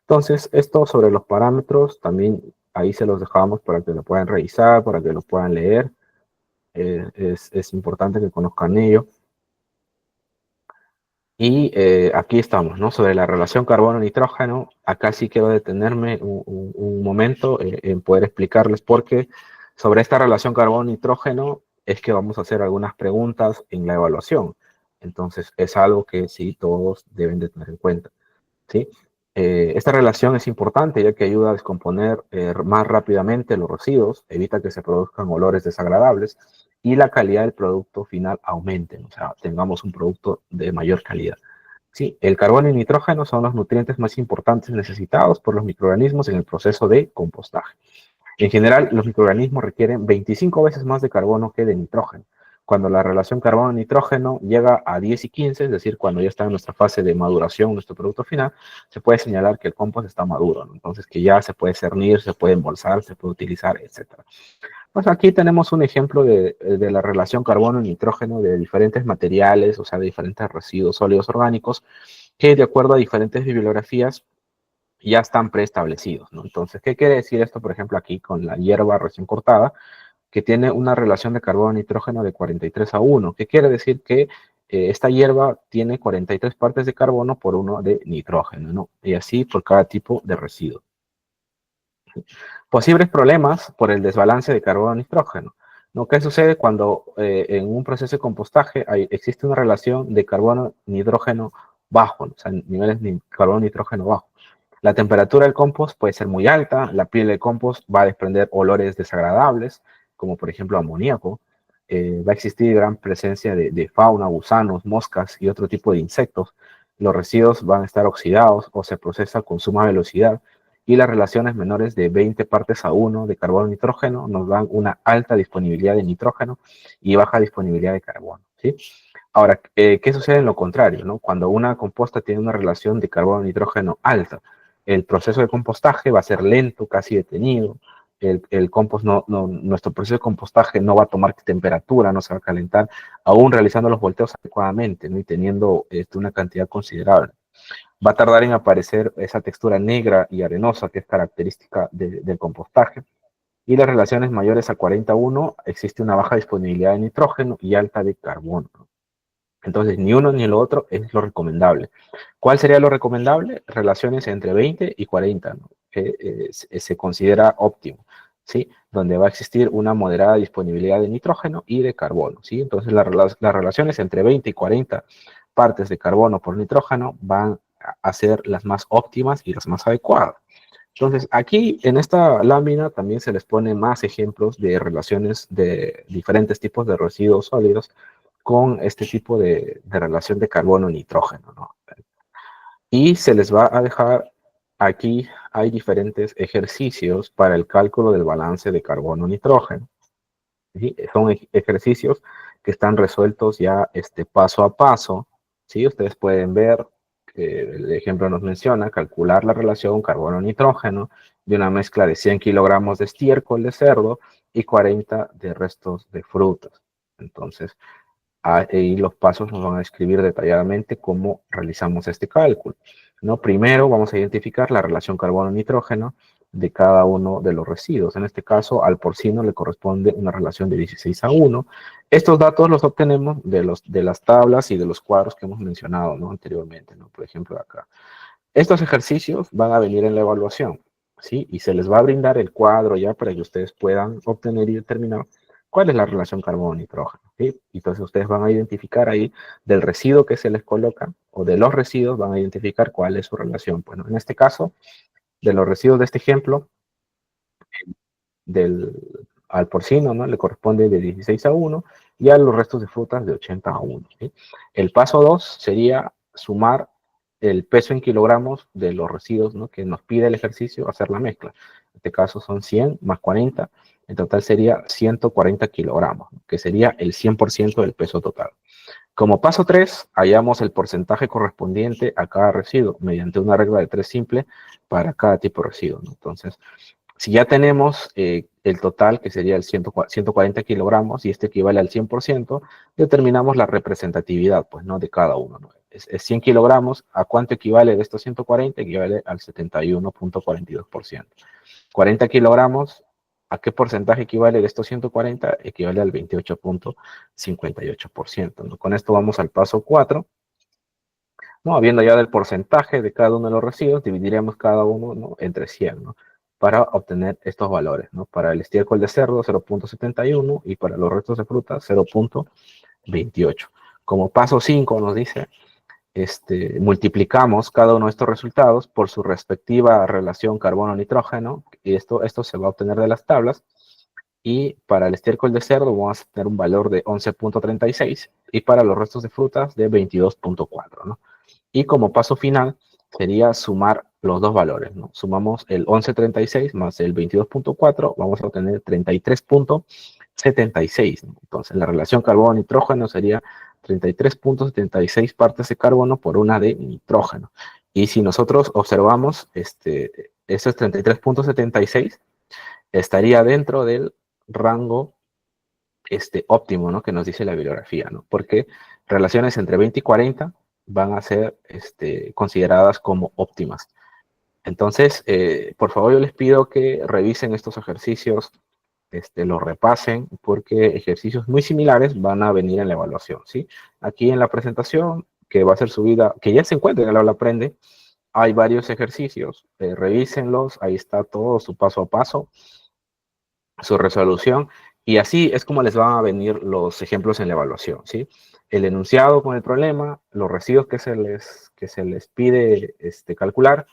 S1: Entonces, esto sobre los parámetros, también ahí se los dejamos para que lo puedan revisar, para que lo puedan leer. Es importante que conozcan ello. Y aquí estamos, ¿no? Sobre la relación carbono-nitrógeno. Acá sí quiero detenerme un momento en poder explicarles por qué sobre esta relación carbono-nitrógeno es que vamos a hacer algunas preguntas en la evaluación. Entonces, es algo que sí todos deben de tener en cuenta, ¿sí? Esta relación es importante ya que ayuda a descomponer más rápidamente los residuos, evita que se produzcan olores desagradables y la calidad del producto final aumente, o sea, tengamos un producto de mayor calidad. Sí, el carbono y nitrógeno son los nutrientes más importantes necesitados por los microorganismos en el proceso de compostaje. En general, los microorganismos requieren 25 veces más de carbono que de nitrógeno. Cuando la relación carbono-nitrógeno llega a 10 y 15, es decir, cuando ya está en nuestra fase de maduración, nuestro producto final, se puede señalar que el compost está maduro, ¿no? Entonces que ya se puede cernir, se puede embolsar, se puede utilizar, etc. Pues aquí tenemos un ejemplo de la relación carbono-nitrógeno de diferentes materiales, o sea, de diferentes residuos sólidos orgánicos, que de acuerdo a diferentes bibliografías ya están preestablecidos, ¿no? Entonces, ¿qué quiere decir esto, por ejemplo, aquí con la hierba recién cortada, que tiene una relación de carbono-nitrógeno de 43:1? ¿Qué quiere decir? Que esta hierba tiene 43 partes de carbono por 1 de nitrógeno, ¿no? Y así por cada tipo de residuo. Posibles problemas por el desbalance de carbono-nitrógeno, ¿no? ¿Qué sucede cuando en un proceso de compostaje existe una relación de carbono-nitrógeno bajo, ¿no? O sea, niveles de carbono-nitrógeno bajo? La temperatura del compost puede ser muy alta, la piel del compost va a desprender olores desagradables, como por ejemplo amoníaco. Va a existir gran presencia de fauna, gusanos, moscas y otro tipo de insectos. Los residuos van a estar oxidados o se procesa con suma velocidad y las relaciones menores de 20:1 de carbono-nitrógeno nos dan una alta disponibilidad de nitrógeno y baja disponibilidad de carbono, ¿sí? Ahora, ¿qué sucede en lo contrario, ¿no? Cuando una composta tiene una relación de carbono-nitrógeno alta, el proceso de compostaje va a ser lento, casi detenido. El compost nuestro proceso de compostaje no va a tomar temperatura, no se va a calentar, aún realizando los volteos adecuadamente, ¿no? Y teniendo una cantidad considerable. Va a tardar en aparecer esa textura negra y arenosa que es característica del compostaje. Y las relaciones mayores a 40:1 existe una baja disponibilidad de nitrógeno y alta de carbono. Entonces, ni uno ni lo otro es lo recomendable. ¿Cuál sería lo recomendable? Relaciones entre 20 y 40, ¿no? Que se considera óptimo, ¿sí? Donde va a existir una moderada disponibilidad de nitrógeno y de carbono, ¿sí? Entonces, las relaciones entre 20 y 40 partes de carbono por nitrógeno van a ser las más óptimas y las más adecuadas. Entonces, aquí en esta lámina también se les pone más ejemplos de relaciones de diferentes tipos de residuos sólidos con este tipo de relación de carbono-nitrógeno, ¿no? Y se les va a dejar, aquí hay diferentes ejercicios para el cálculo del balance de carbono-nitrógeno, ¿sí? Son ejercicios que están resueltos ya paso a paso, ¿sí? Ustedes pueden ver, el ejemplo nos menciona, calcular la relación carbono-nitrógeno de una mezcla de 100 kilogramos de estiércol de cerdo y 40 de restos de frutas. Entonces, y los pasos nos van a describir detalladamente cómo realizamos este cálculo, ¿no? Primero vamos a identificar la relación carbono-nitrógeno de cada uno de los residuos. En este caso, al porcino le corresponde una relación de 16:1. Estos datos los obtenemos de las tablas y de los cuadros que hemos mencionado, ¿no? Anteriormente, ¿no? Por ejemplo, acá. Estos ejercicios van a venir en la evaluación, ¿sí? Y se les va a brindar el cuadro ya para que ustedes puedan obtener y determinar cuál es la relación carbono-nitrógeno, ¿sí? Entonces ustedes van a identificar ahí del residuo que se les coloca o de los residuos van a identificar cuál es su relación. Bueno, en este caso, de los residuos de este ejemplo, del, al porcino, ¿no? Le corresponde de 16:1 y a los restos de frutas de 80:1, ¿sí? El paso 2 sería sumar el peso en kilogramos de los residuos, ¿no? Que nos pide el ejercicio hacer la mezcla. En este caso son 100 más 40, en total sería 140 kilogramos, ¿no? Que sería el 100% del peso total. Como paso 3, hallamos el porcentaje correspondiente a cada residuo mediante una regla de 3 simple para cada tipo de residuo, ¿no? Entonces, si ya tenemos el total, que sería el 140 kilogramos, y este equivale al 100%, determinamos la representatividad, pues, ¿no? De cada uno, ¿no? Es 100 kilogramos, ¿a cuánto equivale de estos 140? Equivale al 71.42%. 40 kilogramos, ¿a qué porcentaje equivale de estos 140? Equivale al 28.58%, ¿no? Con esto vamos al paso 4. ¿No? Habiendo ya del porcentaje de cada uno de los residuos, dividiremos cada uno, ¿no? Entre 100, ¿no? Para obtener estos valores, ¿no? Para el estiércol de cerdo, 0.71, y para los restos de fruta, 0.28. Como paso 5 nos dice, multiplicamos cada uno de estos resultados por su respectiva relación carbono-nitrógeno, y esto se va a obtener de las tablas, y para el estiércol de cerdo vamos a tener un valor de 11.36, y para los restos de frutas de 22.4, ¿no? Y como paso final sería sumar los dos valores, ¿no? Sumamos el 11.36 más el 22.4, vamos a obtener 33.76, ¿no? Entonces, la relación carbono-nitrógeno sería 33.76 partes de carbono por una de nitrógeno. Y si nosotros observamos, esos 33.76 estaría dentro del rango óptimo, ¿no? Que nos dice la bibliografía, ¿no? Porque relaciones entre 20 y 40 van a ser consideradas como óptimas. Entonces, por favor, yo les pido que revisen estos ejercicios, los repasen, porque ejercicios muy similares van a venir en la evaluación, ¿sí? Aquí en la presentación, que va a ser subida, que ya se encuentra en el aula Aprende, hay varios ejercicios, revísenlos, ahí está todo su paso a paso, su resolución, y así es como les van a venir los ejemplos en la evaluación, ¿sí? El enunciado con el problema, los residuos que se les pide calcular,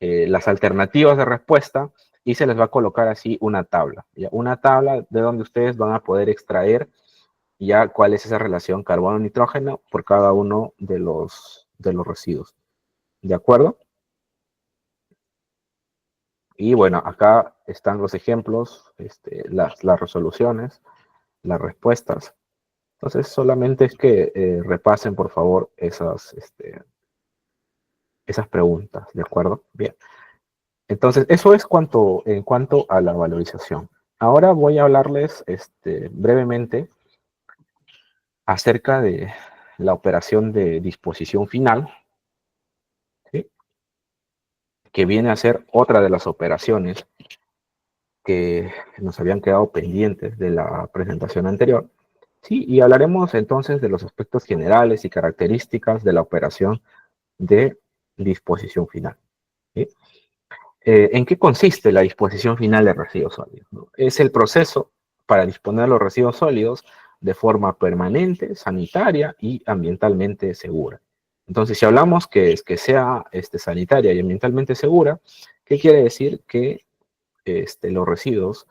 S1: las alternativas de respuesta, y se les va a colocar así una tabla, ¿ya? Una tabla de donde ustedes van a poder extraer ya cuál es esa relación carbono-nitrógeno por cada uno de los residuos, ¿de acuerdo? Y bueno, acá están los ejemplos, las resoluciones, las respuestas. Entonces, solamente es que repasen, por favor, esas preguntas, ¿de acuerdo? Bien. Entonces, eso es en cuanto a la valorización. Ahora voy a hablarles brevemente acerca de la operación de disposición final, ¿sí? Que viene a ser otra de las operaciones que nos habían quedado pendientes de la presentación anterior. Sí, y hablaremos entonces de los aspectos generales y características de la operación de disposición final, ¿sí? ¿En qué consiste la disposición final de residuos sólidos, ¿no? Es el proceso para disponer los residuos sólidos de forma permanente, sanitaria y ambientalmente segura. Entonces, si hablamos que sea sanitaria y ambientalmente segura, ¿qué quiere decir? Que los residuos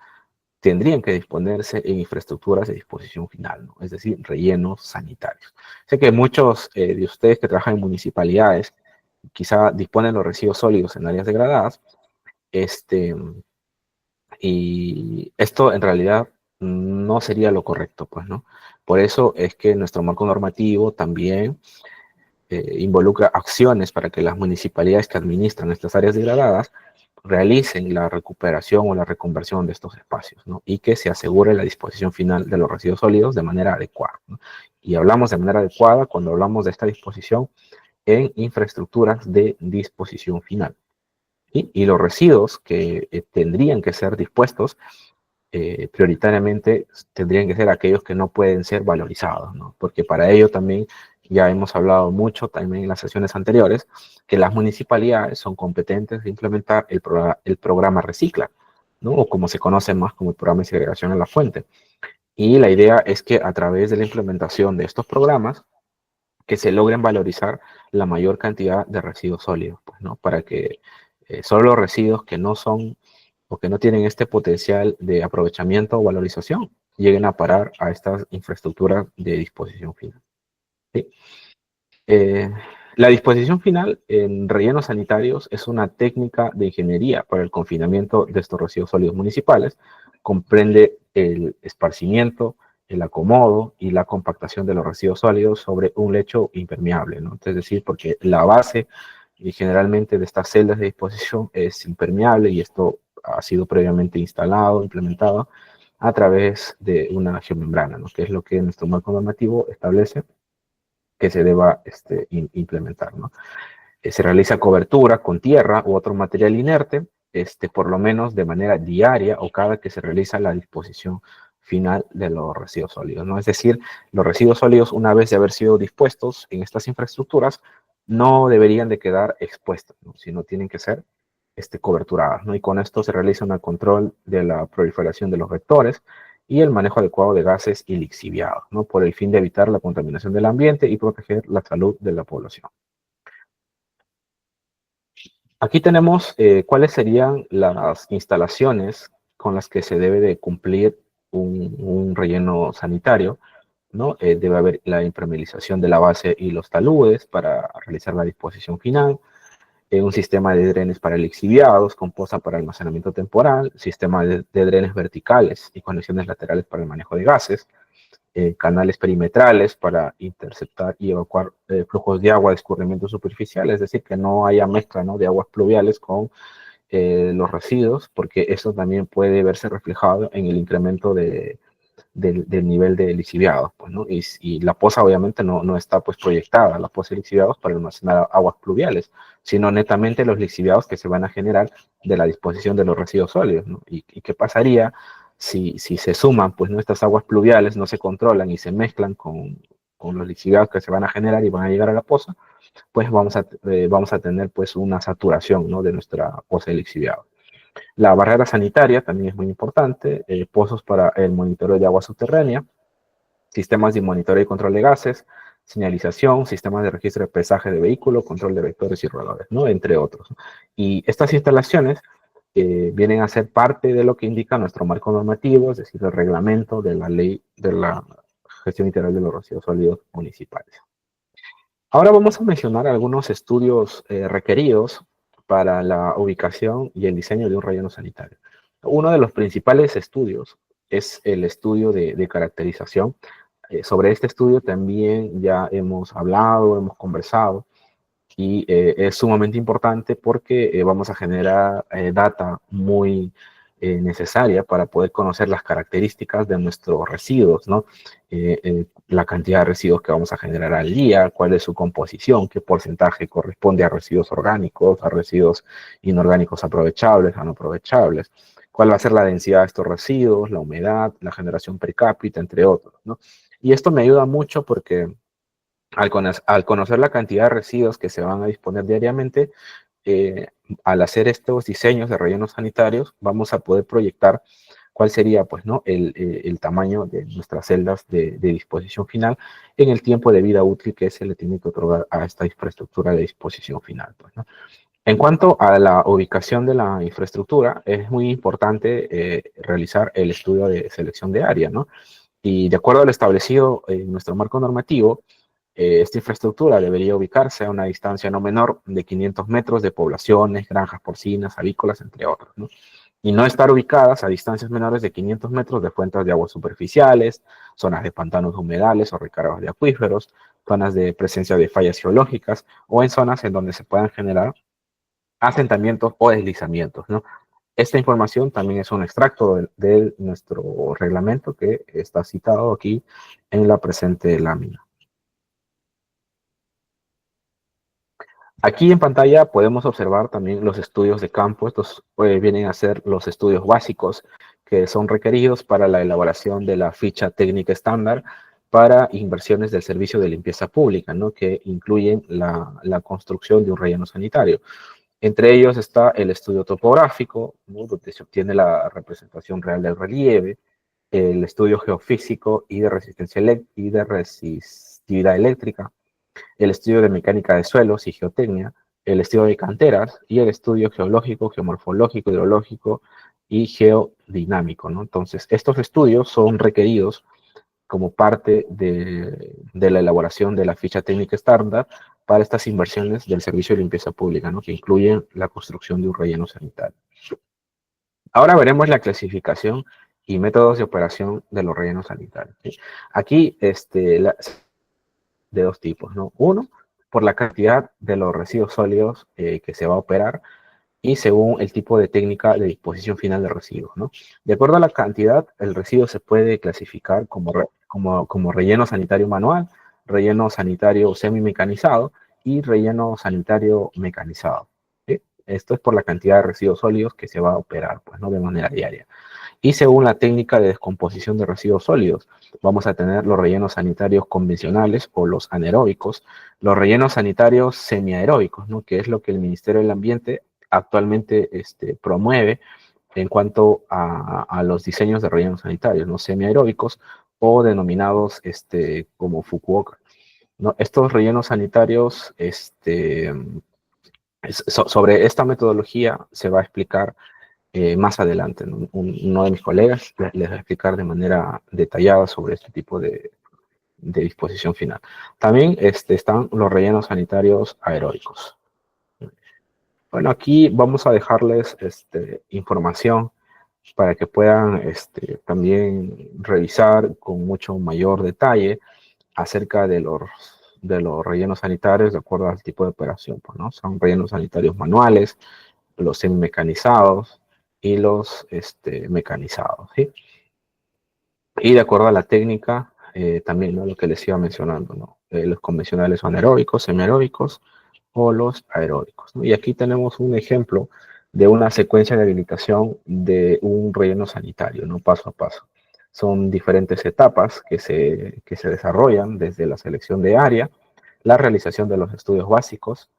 S1: tendrían que disponerse en infraestructuras de disposición final, ¿no? Es decir, rellenos sanitarios. Sé que muchos de ustedes que trabajan en municipalidades quizá disponen los residuos sólidos en áreas degradadas, y esto en realidad no sería lo correcto, pues, ¿no? Por eso es que nuestro marco normativo también involucra acciones para que las municipalidades que administran estas áreas degradadas realicen la recuperación o la reconversión de estos espacios, ¿no? Y que se asegure la disposición final de los residuos sólidos de manera adecuada, ¿no? Y hablamos de manera adecuada cuando hablamos de esta disposición en infraestructuras de disposición final. ¿Sí? Y los residuos que tendrían que ser dispuestos prioritariamente tendrían que ser aquellos que no pueden ser valorizados, ¿no? Porque para ello también ya hemos hablado mucho también en las sesiones anteriores que las municipalidades son competentes de implementar el programa Recicla, ¿no? O como se conoce más como el programa de segregación en la fuente. Y la idea es que a través de la implementación de estos programas que se logren valorizar la mayor cantidad de residuos sólidos, pues, ¿no? Para que solo los residuos que no son o que no tienen este potencial de aprovechamiento o valorización lleguen a parar a estas infraestructuras de disposición final, ¿sí? Eh, la disposición final en rellenos sanitarios es una técnica de ingeniería para el confinamiento de estos residuos sólidos municipales. Comprende el esparcimiento el acomodo y la compactación de los residuos sólidos sobre un lecho impermeable, ¿no? Es decir, porque la base y generalmente de estas celdas de disposición es impermeable y esto ha sido previamente instalado, implementado a través de una geomembrana, ¿no? Que es lo que nuestro marco normativo establece que se deba implementar, ¿no? Se realiza cobertura con tierra u otro material inerte, por lo menos de manera diaria o cada que se realiza la disposición final de los residuos sólidos, ¿no? Es decir, los residuos sólidos, una vez de haber sido dispuestos en estas infraestructuras, no deberían de quedar expuestos, ¿no? Sino tienen que ser coberturadas, ¿no? Y con esto se realiza un control de la proliferación de los vectores y el manejo adecuado de gases y lixiviados, ¿no? Por el fin de evitar la contaminación del ambiente y proteger la salud de la población. Aquí tenemos cuáles serían las instalaciones con las que se debe de cumplir un relleno sanitario, ¿no? Debe haber la impermeabilización de la base y los taludes para realizar la disposición final, un sistema de drenes para lixiviados, composta para almacenamiento temporal, sistema de drenes verticales y conexiones laterales para el manejo de gases, canales perimetrales para interceptar y evacuar flujos de agua de escurrimiento superficial, es decir, que no haya mezcla, ¿no?, de aguas pluviales con los residuos, porque eso también puede verse reflejado en el incremento del nivel de lixiviados, pues, ¿no? Y la poza obviamente no está pues proyectada, la poza de lixiviados para almacenar aguas pluviales, sino netamente los lixiviados que se van a generar de la disposición de los residuos sólidos, ¿no? ¿Y qué pasaría si se suman, pues, ¿no?, estas aguas pluviales, no se controlan y se mezclan con los lixiviados que se van a generar y van a llegar a la poza? Pues vamos a tener pues una saturación, ¿no?, de nuestra poza de lixiviados. La barrera sanitaria también es muy importante, pozos para el monitoreo de agua subterránea, sistemas de monitoreo y control de gases, señalización, sistemas de registro de pesaje de vehículo, control de vectores y rodadores, ¿no?, entre otros. Y estas instalaciones vienen a ser parte de lo que indica nuestro marco normativo, es decir, el reglamento de la ley de la gestión integral de los residuos sólidos municipales. Ahora vamos a mencionar algunos estudios requeridos para la ubicación y el diseño de un relleno sanitario. Uno de los principales estudios es el estudio de caracterización. Sobre este estudio también ya hemos hablado, hemos conversado, y es sumamente importante porque vamos a generar data muy necesaria para poder conocer las características de nuestros residuos, ¿no? La cantidad de residuos que vamos a generar al día, cuál es su composición, qué porcentaje corresponde a residuos orgánicos, a residuos inorgánicos aprovechables, a no aprovechables, cuál va a ser la densidad de estos residuos, la humedad, la generación per cápita, entre otros, ¿no? Y esto me ayuda mucho porque al conocer la cantidad de residuos que se van a disponer diariamente, eh, al hacer estos diseños de rellenos sanitarios, vamos a poder proyectar cuál sería, pues, ¿no?, el tamaño de nuestras celdas de disposición final en el tiempo de vida útil que se le tiene que otorgar a esta infraestructura de disposición final, pues, ¿no? En cuanto a la ubicación de la infraestructura, es muy importante realizar el estudio de selección de área, ¿no? Y de acuerdo a lo establecido en nuestro marco normativo, esta infraestructura debería ubicarse a una distancia no menor de 500 metros de poblaciones, granjas porcinas, avícolas, entre otros, ¿no? Y no estar ubicadas a distancias menores de 500 metros de fuentes de aguas superficiales, zonas de pantanos humedales o recargos de acuíferos, zonas de presencia de fallas geológicas o en zonas en donde se puedan generar asentamientos o deslizamientos, ¿no? Esta información también es un extracto de nuestro reglamento que está citado aquí en la presente lámina. Aquí en pantalla podemos observar también los estudios de campo. Estos vienen a ser los estudios básicos que son requeridos para la elaboración de la ficha técnica estándar para inversiones del servicio de limpieza pública, ¿no?, que incluyen la construcción de un relleno sanitario. Entre ellos está el estudio topográfico, ¿no?, donde se obtiene la representación real del relieve, el estudio geofísico y de resistencia y de resistividad eléctrica, el estudio de mecánica de suelos y geotecnia, el estudio de canteras y el estudio geológico, geomorfológico, hidrológico y geodinámico, ¿no? Entonces, estos estudios son requeridos como parte de la elaboración de la ficha técnica estándar para estas inversiones del servicio de limpieza pública, ¿no?, que incluyen la construcción de un relleno sanitario. Ahora veremos la clasificación y métodos de operación de los rellenos sanitarios. ¿Sí? Aquí, de dos tipos, ¿no? Uno, por la cantidad de los residuos sólidos que se va a operar, y según el tipo de técnica de disposición final de residuos, ¿no? De acuerdo a la cantidad, el residuo se puede clasificar como relleno sanitario manual, relleno sanitario semi-mecanizado y relleno sanitario mecanizado. ¿Sí? Esto es por la cantidad de residuos sólidos que se va a operar, pues, ¿no? De manera diaria. Y según la técnica de descomposición de residuos sólidos, vamos a tener los rellenos sanitarios convencionales o los anaeróbicos, los rellenos sanitarios semiaeróbicos, ¿no? Que es lo que el Ministerio del Ambiente actualmente promueve en cuanto a los diseños de rellenos sanitarios, ¿no? Semiaeróbicos o denominados como Fukuoka, ¿no? Estos rellenos sanitarios, sobre esta metodología se va a explicar más adelante, ¿no? Uno de mis colegas les va a explicar de manera detallada sobre este tipo de disposición final. También están los rellenos sanitarios aeróbicos. Bueno, aquí vamos a dejarles información para que puedan también revisar con mucho mayor detalle acerca de los rellenos sanitarios de acuerdo al tipo de operación, pues, ¿no? Son rellenos sanitarios manuales, los semimecanizados y los mecanizados, ¿sí? Y de acuerdo a la técnica, también, ¿no? Lo que les iba mencionando, ¿no? Los convencionales son aeróbicos, semiaeróbicos o los aeróbicos, ¿no? Y aquí tenemos un ejemplo de una secuencia de habilitación de un relleno sanitario, ¿no? Paso a paso. Son diferentes etapas que se desarrollan desde la selección de área, la realización de los estudios básicos,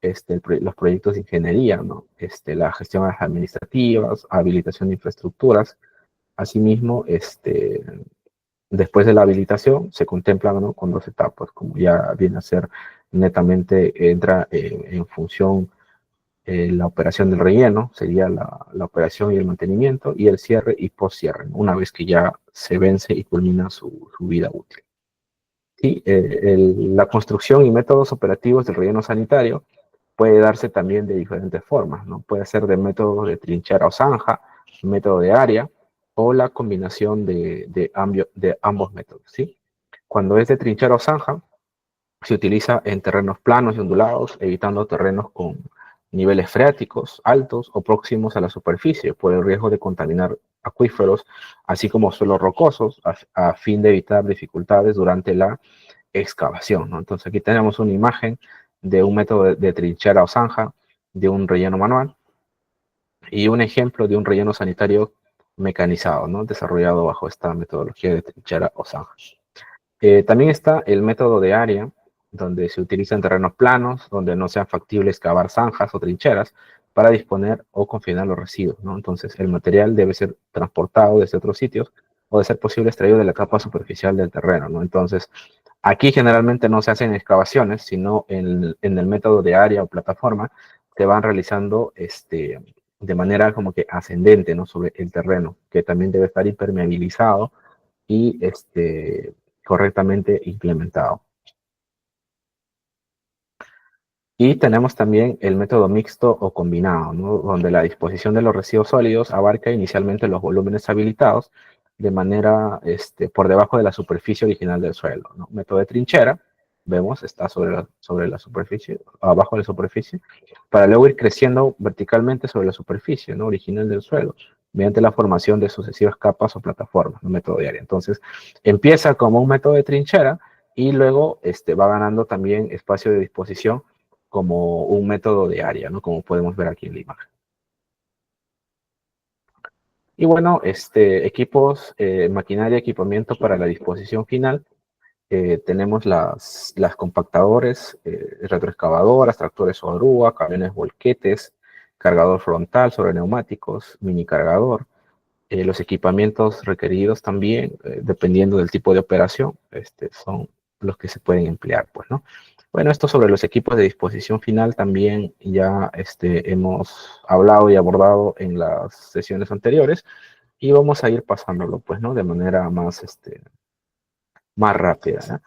S1: los proyectos de ingeniería, ¿no? La gestión administrativas, habilitación de infraestructuras. Asimismo, después de la habilitación se contemplan, ¿no? Con dos etapas, como ya viene a ser netamente, entra en función la operación del relleno, sería la operación y el mantenimiento, y el cierre y post-cierre, ¿no? Una vez que ya se vence y culmina su vida útil. Y la construcción y métodos operativos del relleno sanitario puede darse también de diferentes formas, ¿no? Puede ser de método de trinchera o zanja, método de área, o la combinación de ambos métodos, ¿sí? Cuando es de trinchera o zanja, se utiliza en terrenos planos y ondulados, evitando terrenos con niveles freáticos altos o próximos a la superficie, por el riesgo de contaminar acuíferos, así como suelos rocosos, a fin de evitar dificultades durante la excavación, ¿no? Entonces aquí tenemos una imagen de un método de trinchera o zanja, de un relleno manual, y un ejemplo de un relleno sanitario mecanizado, ¿no? Desarrollado bajo esta metodología de trinchera o zanja. También está el método de área, donde se utilizan terrenos planos, donde no sea factible excavar zanjas o trincheras para disponer o confinar los residuos, ¿no? Entonces, el material debe ser transportado desde otros sitios o, de ser posible, extraído de la capa superficial del terreno, ¿no? Entonces, aquí generalmente no se hacen excavaciones, sino en el método de área o plataforma se van realizando de manera como que ascendente, ¿no? Sobre el terreno, que también debe estar impermeabilizado y correctamente implementado. Y tenemos también el método mixto o combinado, ¿no? Donde la disposición de los residuos sólidos abarca inicialmente los volúmenes habilitados de manera por debajo de la superficie original del suelo, ¿no? Método de trinchera, vemos, está sobre la superficie, abajo de la superficie, para luego ir creciendo verticalmente sobre la superficie, ¿no? Original del suelo, mediante la formación de sucesivas capas o plataformas, un método de área. Entonces, empieza como un método de trinchera y luego va ganando también espacio de disposición como un método de área, ¿no? Como podemos ver aquí en la imagen. Y bueno, equipos, maquinaria, equipamiento para la disposición final. Tenemos las compactadores, retroexcavadoras, tractores o grúa, camiones volquetes, cargador frontal sobre neumáticos, mini cargador. Los equipamientos requeridos también, dependiendo del tipo de operación, son los que se pueden emplear, pues, ¿no? Bueno, esto sobre los equipos de disposición final también ya hemos hablado y abordado en las sesiones anteriores y vamos a ir pasándolo, pues, ¿no? De manera más rápida, ¿no?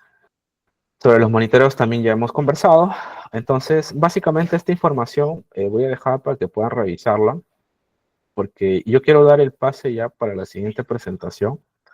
S1: Sobre los monitoreos también ya hemos conversado. Entonces, básicamente esta información voy a dejar para que puedan revisarla porque yo quiero dar el pase ya para la siguiente presentación,